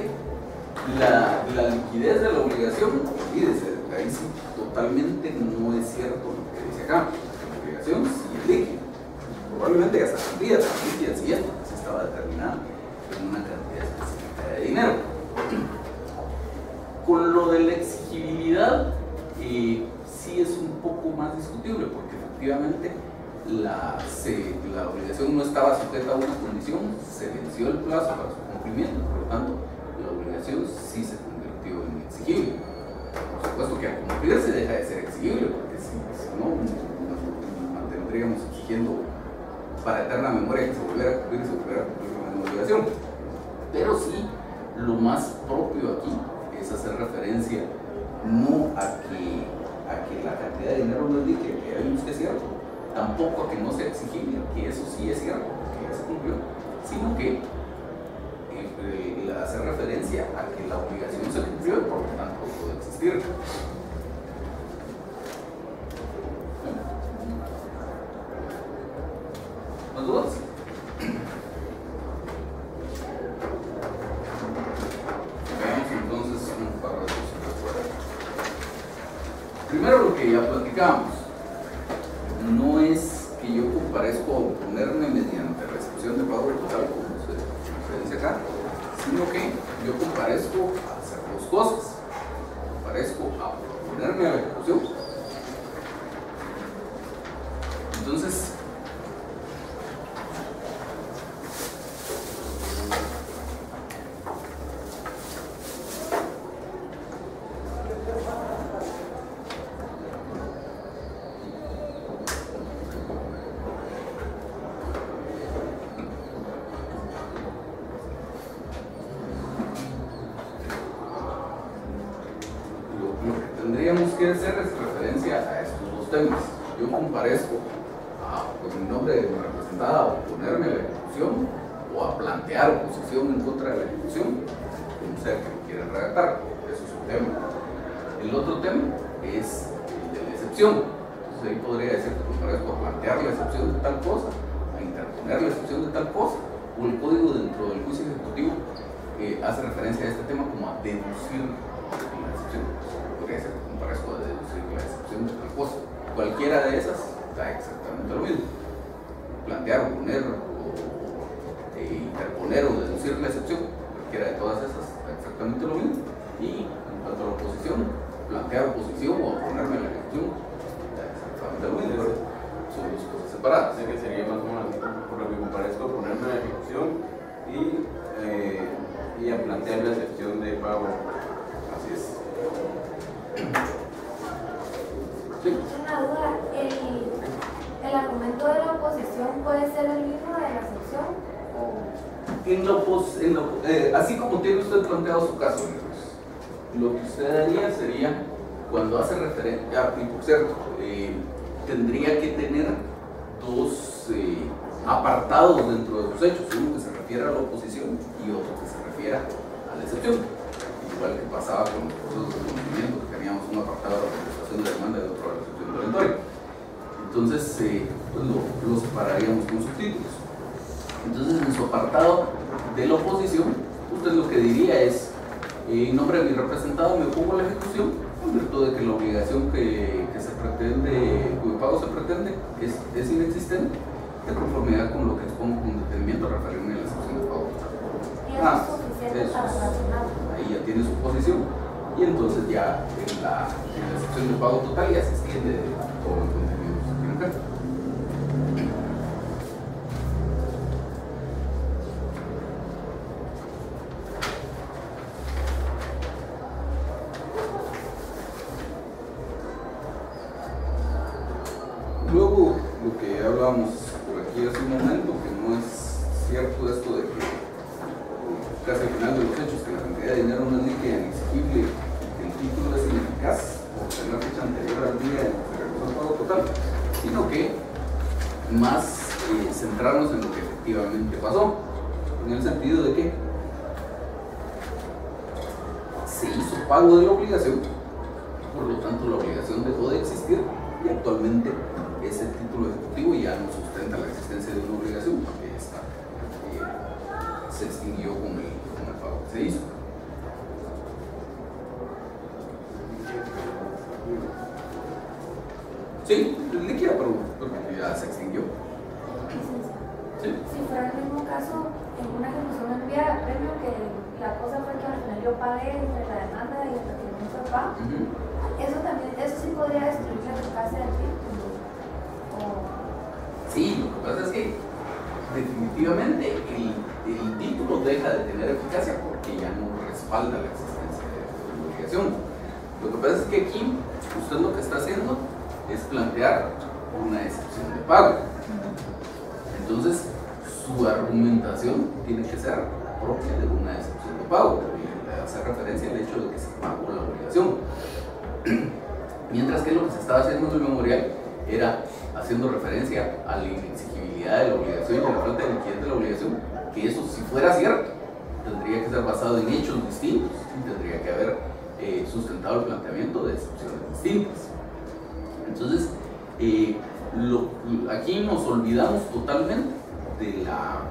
la liquidez de la obligación, olvídese, ahí sí, totalmente no es cierto lo que dice acá. La obligación sí es líquida. Probablemente ya está cumplida, líquida sí es, porque sí estaba determinada en una cantidad específica de dinero. Con lo de la exigibilidad, sí es un poco más discutible, porque efectivamente la obligación no estaba sujeta a una condición, se venció el plazo para su cumplimiento, por lo tanto, la obligación sí se convirtió en exigible. Por supuesto que al cumplirse deja de ser exigible, porque si no, nos mantendríamos exigiendo para eterna memoria que se volviera a cumplir y se volviera a cumplir la misma obligación. Pero sí, lo más propio aquí es hacer referencia no a que la cantidad de dinero no es líquida, que hay que es cierto, tampoco a que no sea exigible, que eso sí es cierto, que ya se cumplió, sino que hacer referencia a que la obligación se cumplió y por lo tanto puede existir. ¿Más dudas? Veamos entonces un par de cosas. Primero, lo que ya platicamos, no es que yo comparezco a oponerme mediante la excepción de pago total, como se dice acá, sino que yo comparezco a hacer dos cosas. Comparezco a oponerme a la ejecución. Entonces, tendríamos que hacer referencia a estos dos temas. Yo comparezco con mi nombre de representada a oponerme a la ejecución o a plantear oposición en contra de la ejecución, como sea que lo quieran redactar. Eso es un tema. El otro tema es el de la excepción. Entonces ahí podría decir que comparezco a plantear la excepción de tal cosa, a interponer la excepción de tal cosa, o el código dentro del juicio ejecutivo hace referencia a este tema como a deducir la excepción. Podría ser que comparezco a deducir la excepción de tal cosa. Cualquiera de esas da exactamente lo mismo. Plantear, oponer, interponer o deducir la excepción, cualquiera de todas esas da exactamente lo mismo. Y en cuanto a la oposición, plantear oposición o oponerme a la ejecución da exactamente lo mismo. Son dos cosas separadas. Así que sería más o menos por lo que comparezco a ponerme a la ejecución y a plantear la excepción de pago. Así es. Sí. Una duda, ¿el argumento de la oposición puede ser el mismo de la excepción? Así como tiene usted planteado su caso, lo que usted haría sería, cuando hace referencia, y por cierto, tendría que tener dos apartados dentro de sus hechos, uno que se refiere a la oposición y otro que se refiere a la excepción. Igual que pasaba con los procesos de conocimiento, que teníamos un apartado de la contestación de la demanda y otro de la excepción perentoria. Entonces, pues lo separaríamos con subtítulos. Entonces, en su apartado de la oposición, usted lo que diría es: en nombre de mi representado me opongo a la ejecución, en virtud de que la obligación que se pretende, cuyo pago se pretende, es inexistente, de conformidad con lo que expongo con detenimiento a referirme a la excepción de pago. Y eso es suficiente para sancionar. Ahí ya tiene su posición. y entonces ya en la excepción de pago total ya se extiende todo el contenido que se tiene acá. Luego, lo que hablábamos por aquí hace un momento, que no es cierto esto de que casi al final de los hechos, que la cantidad de dinero no es líquida ni exigible, que el título es ineficaz por tener fecha anterior al día en que se realizó el pago total, sino que más centrarnos en lo que efectivamente pasó, en el sentido de que se hizo pago de la obligación, por lo tanto la obligación dejó de existir y actualmente ese título ejecutivo ya no sustenta la existencia de una obligación porque esta se extinguió con el pago que se hizo. Sí, es líquida, pero ya se extinguió. Sí. Si fuera el mismo caso, en una ejecución enviada de premio, que la cosa fue que al final yo pagué entre la demanda y el requerimiento de pago, eso sí podría destruir la eficacia del título. Sí, lo que pasa es que definitivamente el título deja de tener eficacia porque ya no respalda la existencia de la obligación. Lo que pasa es que aquí usted lo que está haciendo es plantear una excepción de pago. Entonces, su argumentación tiene que ser propia de una excepción de pago, y hacer referencia al hecho de que se pagó la obligación. Mientras que lo que se estaba haciendo en el memorial era haciendo referencia a la inexigibilidad de la obligación y a la falta de liquidez de la obligación, que eso, si fuera cierto, tendría que ser basado en hechos distintos y tendría que haber sustentado el planteamiento de excepciones distintas. Entonces, aquí nos olvidamos totalmente de la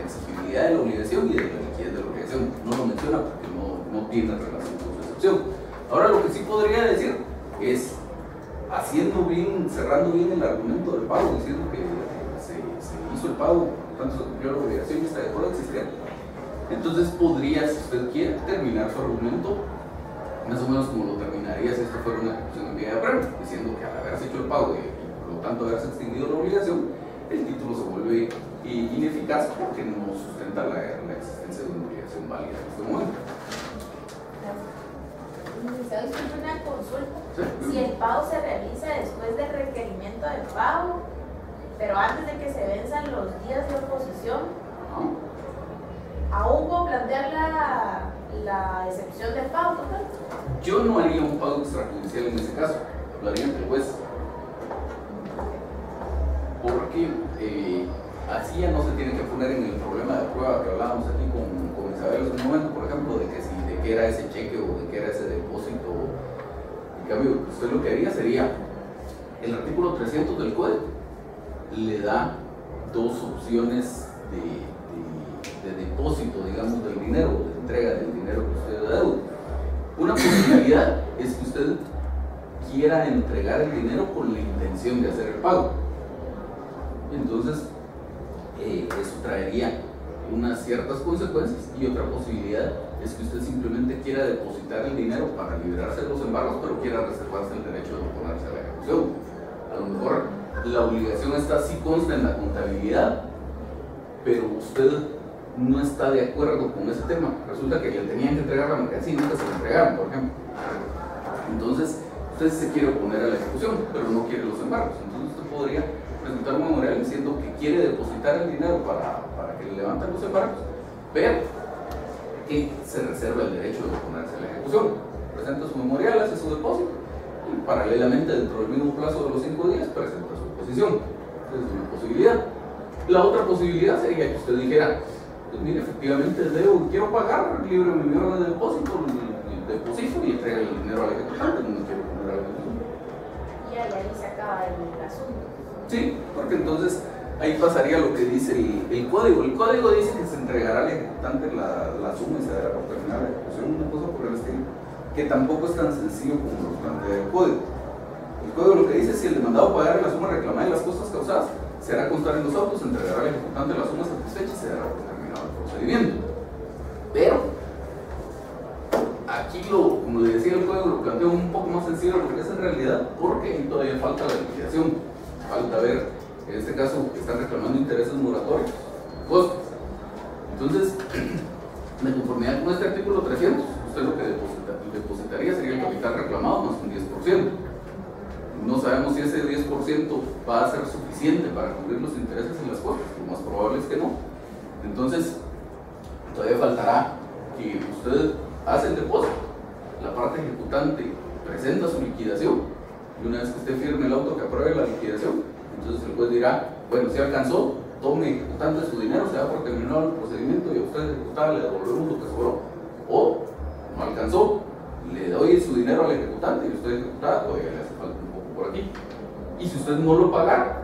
exigibilidad de la obligación y de la liquidez de la obligación. No lo menciona porque no tiene relación con su excepción. Ahora, lo que sí podría decir es, cerrando bien el argumento del pago, diciendo que se hizo el pago, por tanto se cumplió la obligación y está de acuerdo a existir. Entonces podría, si usted quiere, terminar su argumento más o menos como lo terminaría si esto fuera una ejecución en vía de premio, diciendo que al haberse hecho el pago y por lo tanto haberse extinguido la obligación, el título se vuelve ineficaz porque no sustenta la existencia de una obligación válida en este momento. Disculpe una consulta. Sí. Si el pago se realiza después del requerimiento del pago, pero antes de que se venzan los días de oposición, ¿aún puedo plantear la excepción del pago total? Yo no haría un pago extrajudicial en ese caso, lo haría ante el juez. Porque así ya no se tiene que poner en el problema de prueba que hablábamos aquí con Isabel hace un momento, por ejemplo, de qué era ese cheque o de qué era ese depósito. En cambio, usted lo que haría sería, el artículo 300 del código le da dos opciones de depósito, digamos, del dinero, de entrega del dinero que usted da deuda. Una posibilidad es que usted quiera entregar el dinero con la intención de hacer el pago. Entonces, eso traería unas ciertas consecuencias, y otra posibilidad es que usted simplemente quiera depositar el dinero para librarse de los embargos, pero quiera reservarse el derecho de oponerse a la ejecución. A lo mejor la obligación sí consta en la contabilidad, pero usted no está de acuerdo con ese tema. Resulta que le tenían que entregar la mercancía y nunca se la entregaron, por ejemplo. Entonces, usted se quiere oponer a la ejecución, pero no quiere los embargos. Entonces usted podría presentar un memorial diciendo que quiere depositar el dinero para que le levanten los embargos, pero que se reserva el derecho de oponerse a la ejecución. Presenta su memorial, hace su depósito y paralelamente, dentro del mismo plazo de los 5 días, presenta su oposición. Esa es una posibilidad. La otra posibilidad sería que usted dijera, pues mire, efectivamente quiero pagar, libre mi orden de depósito, el deposito y entrega el dinero al ejecutante, no quiero poner a la ejecución. Y ahí se acaba el asunto. Sí, porque entonces ahí pasaría lo que dice el código. El código dice que se entregará al ejecutante la suma y se dará por terminar la ejecución, una cosa por el estilo, que tampoco es tan sencillo como lo plantea el código. El código lo que dice es: si el demandado pagará la suma reclamada y las costas causadas, se hará constar en los autos, se entregará al ejecutante la suma satisfecha y se dará por terminado el procedimiento. Pero aquí aquí, como le decía, el código lo planteo un poco más sencillo de lo que es en realidad, porque ahí todavía falta la liquidación. Falta ver, en este caso, que están reclamando intereses moratorios, costos. Entonces, de conformidad con este artículo 300, usted lo que depositaría sería el capital reclamado más un 10%. No sabemos si ese 10% va a ser suficiente para cubrir los intereses y las cosas, lo más probable es que no. Entonces, todavía faltará que usted hace el depósito, la parte ejecutante presenta su liquidación, y una vez que esté firme el auto que apruebe la liquidación, entonces el juez dirá, bueno, si alcanzó, tome ejecutante su dinero, se da por terminado el procedimiento y a usted ejecutado le devolvemos lo que sobró. O no alcanzó, le doy su dinero al ejecutante y usted ejecutado todavía le hace falta un poco por aquí. Y si usted no lo pagara,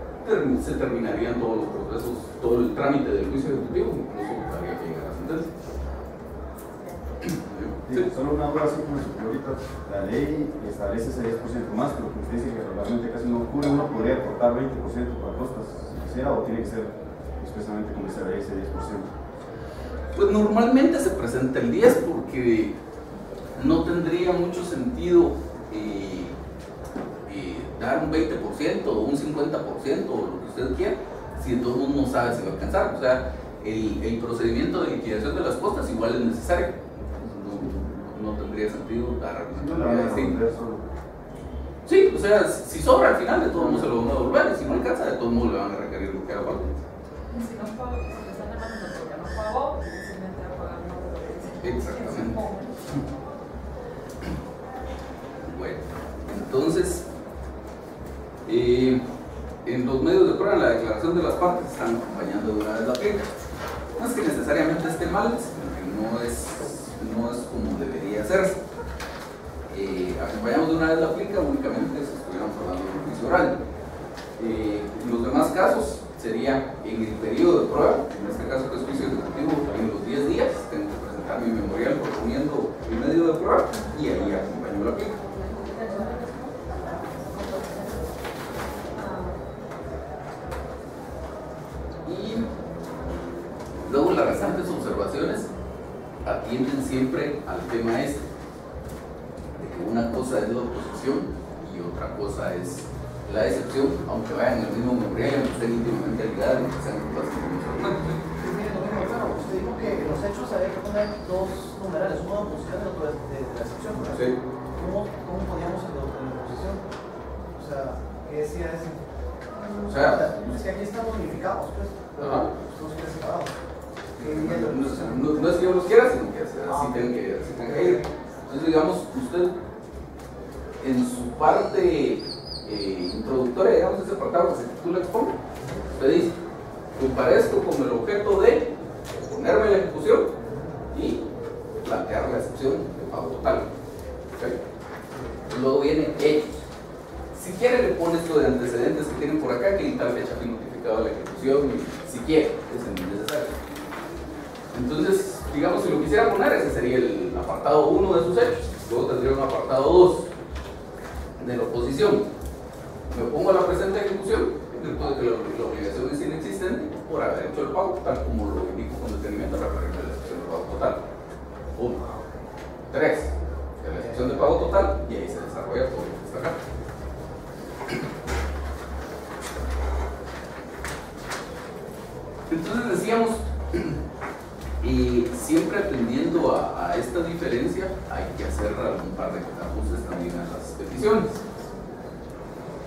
se terminarían todos los procesos, todo el trámite del juicio ejecutivo, incluso habría que llegar a sentencia. Sí, solo una duda así como se ahorita, la ley establece ese 10% más, pero que usted dice que realmente casi no ocurre, uno podría aportar 20% para costas, si quisiera, o tiene que ser expresamente como dice la ley ese 10%. Pues normalmente se presenta el 10 porque no tendría mucho sentido dar un 20% o un 50% o lo que usted quiera, si entonces uno no sabe si va a alcanzar. O sea, el procedimiento de liquidación de las costas igual es necesario. No tendría sentido dar una cantidad distinta. Sí, o sea, si sobra al final de todos modos se lo van a devolver, y si no alcanza de todos modos le van a requerir lo que haga falta. Si no pago, si le están demandando porque no pagó, difícilmente va a pagar más. Exactamente. Bueno, entonces, en los medios de prueba, la declaración de las partes están acompañando de una vez la plica. No es que necesariamente esté mal, sino que no es como debería hacerse. Acompañamos de una vez la plica únicamente si estuviéramos hablando de un juicio oral. Los demás casos sería en el periodo de prueba, en este caso que es juicio ejecutivo, en los 10 días tengo que presentar mi memorial proponiendo el medio de prueba y ahí acompaño la plica. Y luego las restantes observaciones atienden siempre al tema este, de que una cosa es la oposición y otra cosa es la excepción, aunque vayan en el mismo memorial y aunque estén íntimamente ligadas y que sean cosas como los argumentos. Claro, usted dijo que en los hechos había que poner dos numerales, uno de oposición y otro de la excepción, ¿verdad? Sí. ¿Cómo poníamos en la oposición? O sea, ¿qué decía ese? O sea, es que aquí estamos unificados, pues, pero todos quieren separados. No es que yo los quiera, sino que así tengan que ir. Entonces, digamos, usted en su parte introductoria, digamos, ese apartado que se titula Expongo, usted dice: comparezco con el objeto de ponerme la ejecución y plantear la excepción de pago total. ¿Okay? Luego viene hechos. Si quiere, le pone esto de antecedentes que tienen por acá, que en tal fecha fue notificado la ejecución, y si quiere, es necesario. Entonces, digamos, si lo quisiera poner, ese sería el apartado 1 de sus hechos. Luego tendría un apartado 2 de la oposición. Me pongo a la presente ejecución, en virtud de que la obligación es inexistente por haber hecho el pago, tal como lo indico con detenimiento referente a la excepción de pago total. 1. 3. La excepción de pago total, y ahí se desarrolla todo lo que está acá. Entonces decíamos, siempre atendiendo a esta diferencia, hay que hacer un par de ajustes también a las peticiones.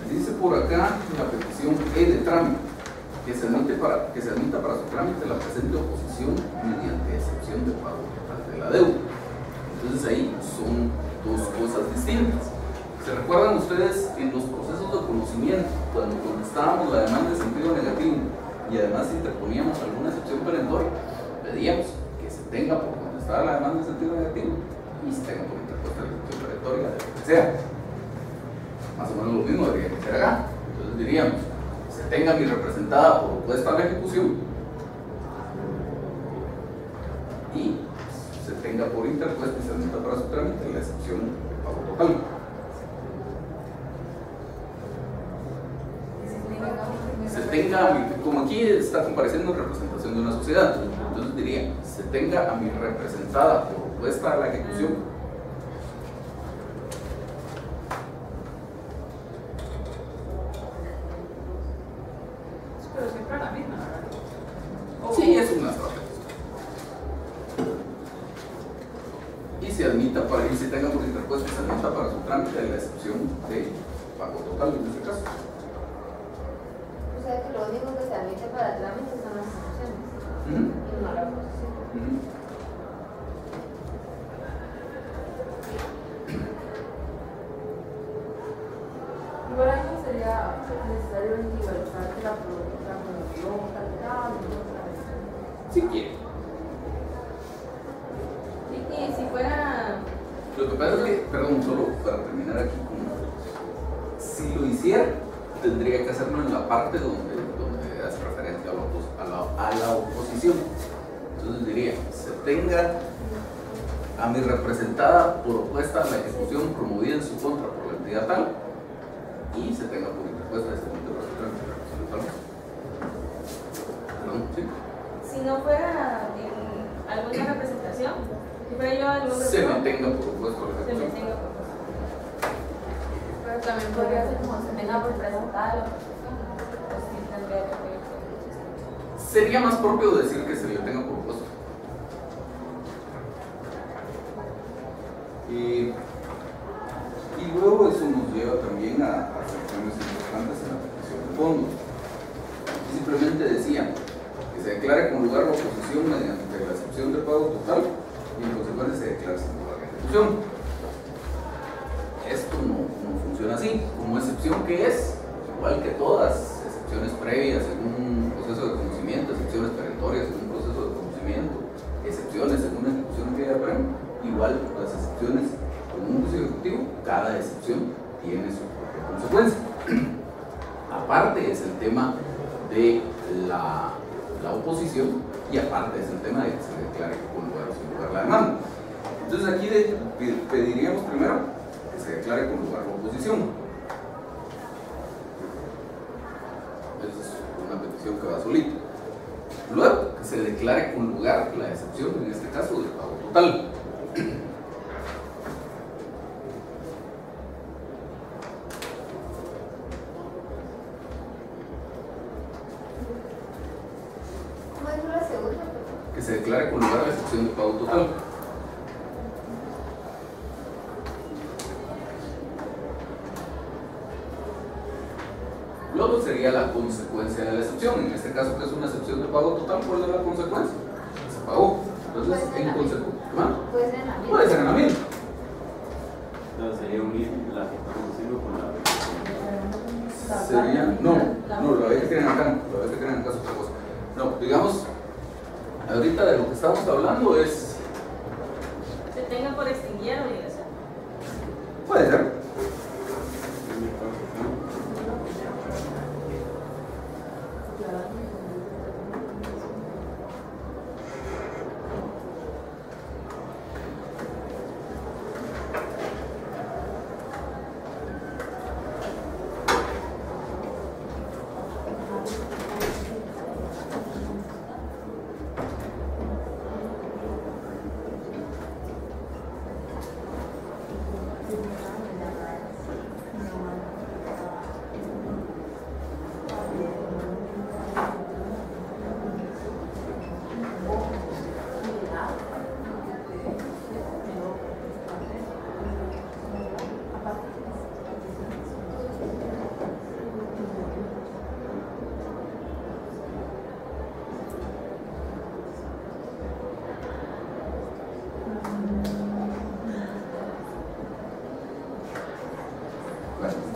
Dice por acá la petición de trámite, que se admita para su trámite la presente oposición mediante excepción de pago total de la deuda. Entonces ahí son dos cosas distintas. ¿Se recuerdan ustedes en los procesos de conocimiento, cuando contestábamos la demanda en sentido negativo y además interponíamos alguna excepción perentoria, pedíamos que se tenga por contestar la demanda en sentido negativo y se tenga por interpuesta la excepción perentoria de lo que sea? Más o menos lo mismo debería ser acá. Entonces diríamos: se tenga mi representada por opuesta a la ejecución y se tenga por interpuesta y se admita para su trámite la excepción de pago total. Se tenga, como aquí está compareciendo en representación de una sociedad, entonces diría: se tenga a mi representada por opuesta a la ejecución interpuesto y se anota para su trámite de la excepción de pago total en este caso. O sea que lo único que se admite para trámite son las excepciones y no la oposición. Por ahí no sería necesario individualizar que la promoción calidad Si quiere. Y si fuera... Lo que pasa es que, perdón, solo para terminar aquí, si lo hiciera, tendría que hacerlo en la parte donde hace referencia a la oposición. Entonces diría, se tenga a mi representada por opuesta a la ejecución promovida en su contra por la entidad tal, y se tenga por interpuesta ese punto de representación. Perdón, ¿sí? Si no fuera en alguna representación, si fuera yo en un Se me tenga por opuesto a la se me ejecución. tenga por cosa. pero también podría ser como se Tenga por presentada la oposición, pues sí tendría que ver. Sería más propio decir que se le tenga por opuesto. Y luego eso nos lleva también a secciones importantes en la petición de fondo. Simplemente decía que se declare con lugar la oposición mediante la excepción de pago total y en consecuencia se declara sin lugar la ejecución. Esto no funciona así. Como excepción que es, igual que todas, excepciones previas en un proceso de conocimiento, excepciones perentorias en un proceso de conocimiento, excepciones en una ejecución que ya igual las excepciones con un juicio ejecutivo, cada excepción tiene su propia consecuencia. Aparte es el tema de la oposición y aparte es el tema de que se declare con lugar o sin lugar la demanda. Entonces aquí pediríamos primero que se declare con lugar la oposición. Esa es una petición que va solita. Luego que se declare con lugar la excepción, en este caso del pago total. ¿Cómo es la segunda? Que se declare con lugar la excepción de pago total. Luego sería la consecuencia de la excepción. En este caso, que es una excepción de pago total, ¿cuál es la consecuencia? Se pagó. Entonces, en consecuencia. Puede ser en la misma. Puede ser en la misma. Entonces sería unir la que estamos haciendo con la... Sería. No, la vez que tienen acá, la vez que tienen acá es otra cosa. No, digamos, ahorita de lo que estamos hablando es. Se tenga por extinguir obligación. Puede ser.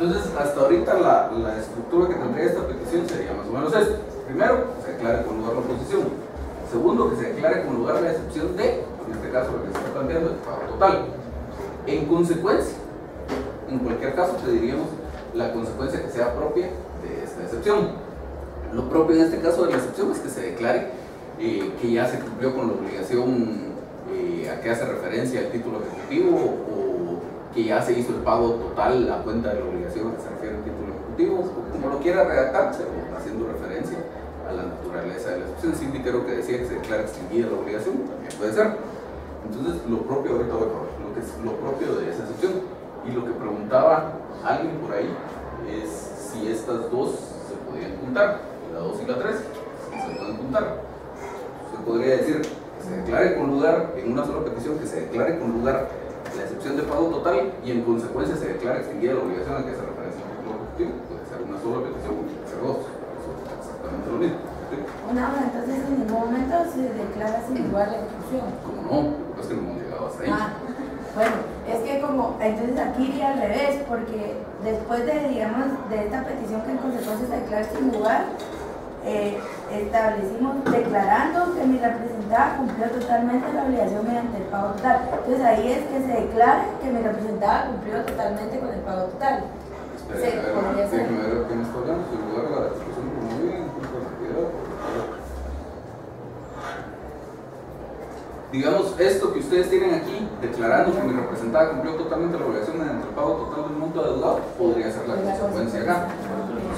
Entonces, hasta ahorita la estructura que tendría esta petición sería más o menos esto. Primero, que se declare con lugar la oposición. Segundo, que se declare con lugar la excepción de, en este caso lo que se está planteando, el pago total. En consecuencia, en cualquier caso pediríamos la consecuencia que sea propia de esta excepción. Lo propio en este caso de la excepción es que se declare que ya se cumplió con la obligación a que hace referencia el título ejecutivo o que ya se hizo el pago total a cuenta de la obligación a que se refiere el título ejecutivo, o como lo quiera redactar, pero haciendo referencia a la naturaleza de la excepción. Sí, creo que decía que se declara extinguida la obligación, también puede ser. Entonces, lo propio, ahorita voy a ver lo que es lo propio de esa excepción. Y lo que preguntaba alguien por ahí es si estas dos se podían juntar, la 2 y la 3, si se pueden juntar. Se podría decir que se declare con lugar, en una sola petición, que se declare con lugar la excepción de pago total y en consecuencia se declara extinguida la obligación a que se referencia al título ejecutivo. Puede ser una sola petición, puede ser dos. Eso es exactamente lo mismo. ¿Sí? Entonces en ningún momento se declara sin lugar la ejecución. ¿Cómo no? Es que no hemos llegado hasta ahí. Bueno, es que como, entonces aquí iría al revés, porque después de, digamos, de esta petición que en consecuencia se declara sin lugar, establecimos declarando que mi representada cumplió totalmente la obligación mediante el pago total. Entonces ahí es que se declara que mi representada cumplió totalmente con el pago total. Espera, déjame ver quién está hablando. Sin lugar a la discusión promovida, digamos, esto que ustedes tienen aquí, declarando que mi representada cumplió totalmente la obligación mediante el pago total del monto adeudado, podría ser la consecuencia acá.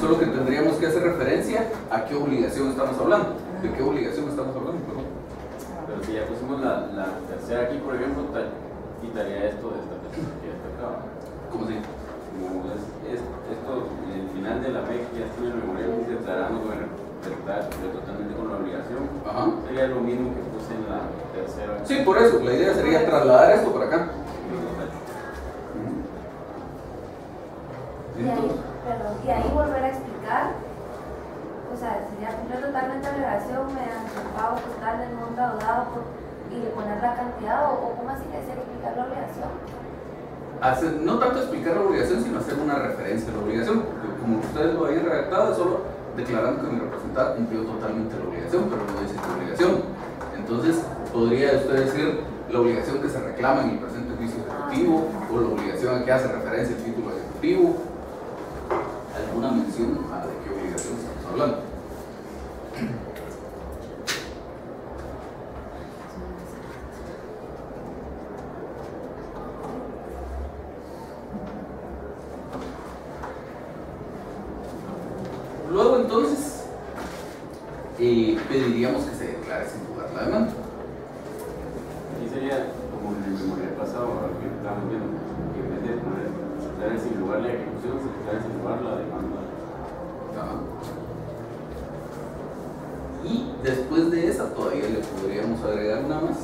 Solo que tendríamos que hacer referencia a qué obligación estamos hablando. ¿De qué obligación estamos hablando? Pero si ya pusimos la tercera aquí, por ejemplo, quitaría esto de esta petición que ya está acá. ¿Cómo si? Como esto, el final de la PEC ya estoy en el memorial declarando que mi representada cumplió totalmente con la obligación. Ajá. Sería lo mismo que puse en la tercera. Sí, por eso, la idea sería trasladar esto para acá. Y ahí volver a explicar, o sea, sería cumplir totalmente la obligación mediante el pago total del monto adeudado y poner la cantidad, o cómo así que sería explicar la obligación. No tanto explicar la obligación, sino hacer una referencia a la obligación, porque como ustedes lo habían redactado, es solo declarando que mi representada cumplió totalmente la obligación, pero no dice qué obligación. Entonces, podría usted decir la obligación que se reclama en el presente juicio ejecutivo, o la obligación a que hace referencia el título ejecutivo, alguna mención a de qué obligación estamos hablando. Luego entonces pediríamos que se declare sin lugar la demanda. Aquí sería como en el memorial pasado, ahora que estamos viendo, que en vez de poner declarar sin lugar la ejecución, se declara sin lugar la demanda. Ajá. Y después de esa todavía le podríamos agregar una más,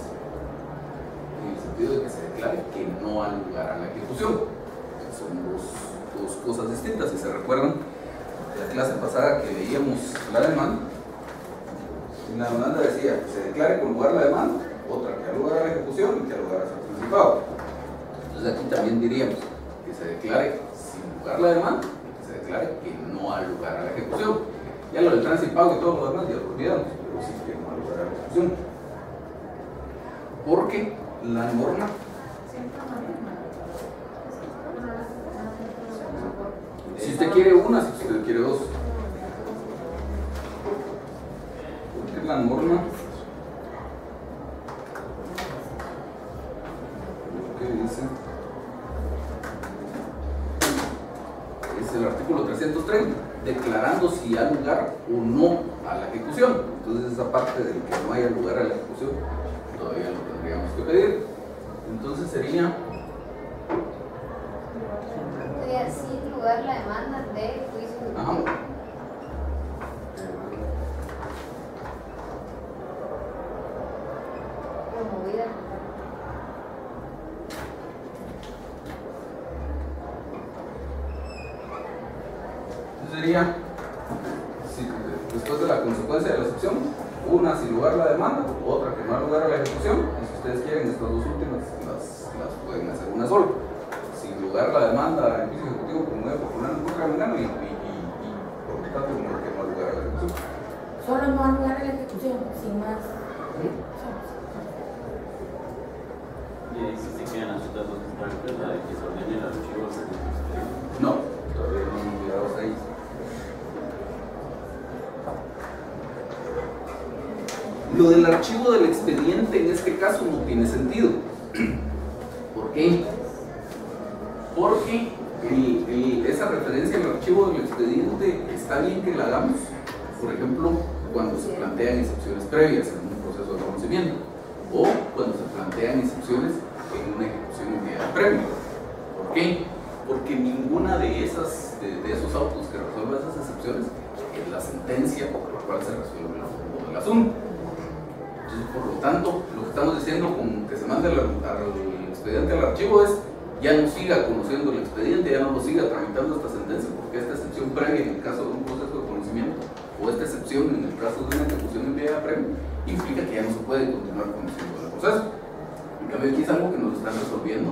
en el sentido de que se declare que no ha lugar a la ejecución. Son dos cosas distintas. Si se recuerdan de la clase pasada que veíamos la demanda, en la demanda decía que se declare con lugar la demanda, otra que ha lugar a la ejecución y que ha lugar a ser anticipado. Entonces aquí también diríamos que se declare sin lugar la demanda y que se declare que no ha lugar a la ejecución. Ya lo del transipado y todo lo demás ya lo olvidamos, pero sí que no ha lugar a la ejecución. Porque la norma si usted quiere una, si usted quiere dos. Porque la norma ¿qué dice? Es el artículo 330, declarando si ha lugar o no a la ejecución. Entonces esa parte del que no haya lugar a la ejecución todavía lo tendríamos que pedir. Entonces sería sin lugar la demanda de juicio ejecutivo. Promovida. Sería, después de la consecuencia de la excepción, una sin lugar a la demanda, otra que no ha lugar a la ejecución, y si ustedes quieren estas dos últimas las pueden hacer una sola. Sin lugar a la demanda en juicio ejecutivo promovido por fulano contra mengano y por lo tanto que no ha lugar a la ejecución. Solo no ha lugar a la ejecución, sin más. Y ahí sí se quedan las otras dos partes, la de que se ordene el archivo. No, todavía no hemos llegado hasta ahí. Lo del archivo del expediente en este caso no tiene sentido. ¿Por qué? Porque esa referencia al archivo del expediente está bien que la hagamos, por ejemplo, cuando se plantean excepciones previas en un proceso de conocimiento o cuando se plantean excepciones en una ejecución inmediata previa. ¿Por qué? Porque ninguna de esos autos que resuelva esas excepciones es la sentencia por la cual se resuelve el fondo del asunto. Entonces, por lo tanto, lo que estamos diciendo con que se mande al expediente al archivo es ya no siga conociendo el expediente, ya no lo siga tramitando esta sentencia, porque esta excepción previa en el caso de un proceso de conocimiento o esta excepción en el caso de una ejecución en vía previa implica que ya no se puede continuar conociendo el proceso. En cambio, aquí es algo que nos están resolviendo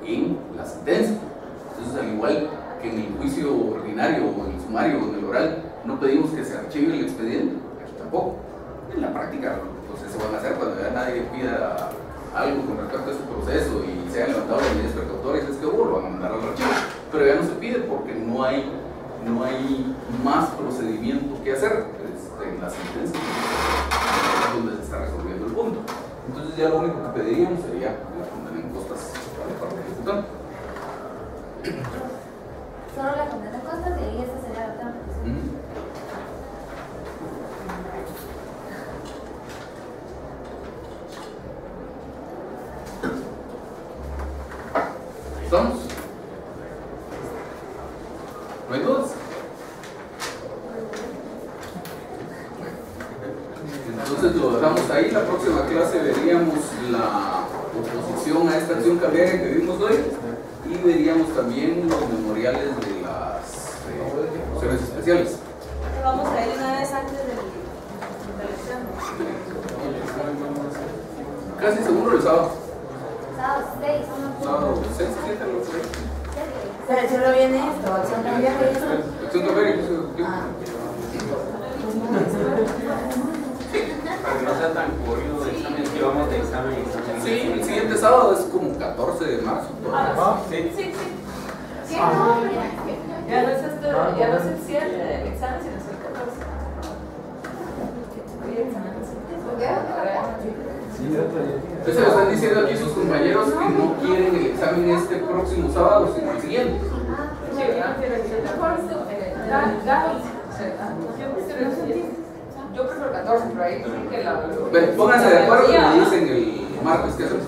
en la sentencia. Entonces, al igual que en el juicio ordinario o en el sumario o en el oral, no pedimos que se archive el expediente, aquí tampoco. En la práctica, los procesos van a hacer cuando ya nadie pida algo con respecto a ese proceso y se hayan levantado las medidas precautorias, es que lo van a mandar al archivo. Pero ya no se pide porque no hay más procedimiento que hacer en la sentencia, donde se está resolviendo el punto. Entonces ya lo único que pediríamos sería la condena en costas para la parte ejecutante. Solo la condena en costas y ahí esa sería la otra. ¿Estamos? ¿No hay dudas? Entonces lo dejamos ahí. La próxima clase veríamos la oposición a esta acción cambiaria que vimos hoy y veríamos también los memoriales de las ejecuciones especiales. Vamos a ir una vez antes de la elección. Casi seguro el sábado. Sábado 6, Sábado 6, 7, lo sé. Pero solo viene esto, acción cambiaria y esto. Acción cambiaria, juicio ejecutivo. Para que no sea tan corrido de examen, que vamos de examen y examen. Sí, el siguiente sábado es como 14 de marzo. Sí. Ya no es el 7 del examen, sino es el 14. ¿Por qué? Entonces le están diciendo aquí sus compañeros que no quieren el examen este próximo sábado, sino el siguiente. Sí, ¿verdad? Yo prefiero 14, pero ahí dicen que la... Bueno, pónganse de acuerdo y me dicen el martes que hacemos.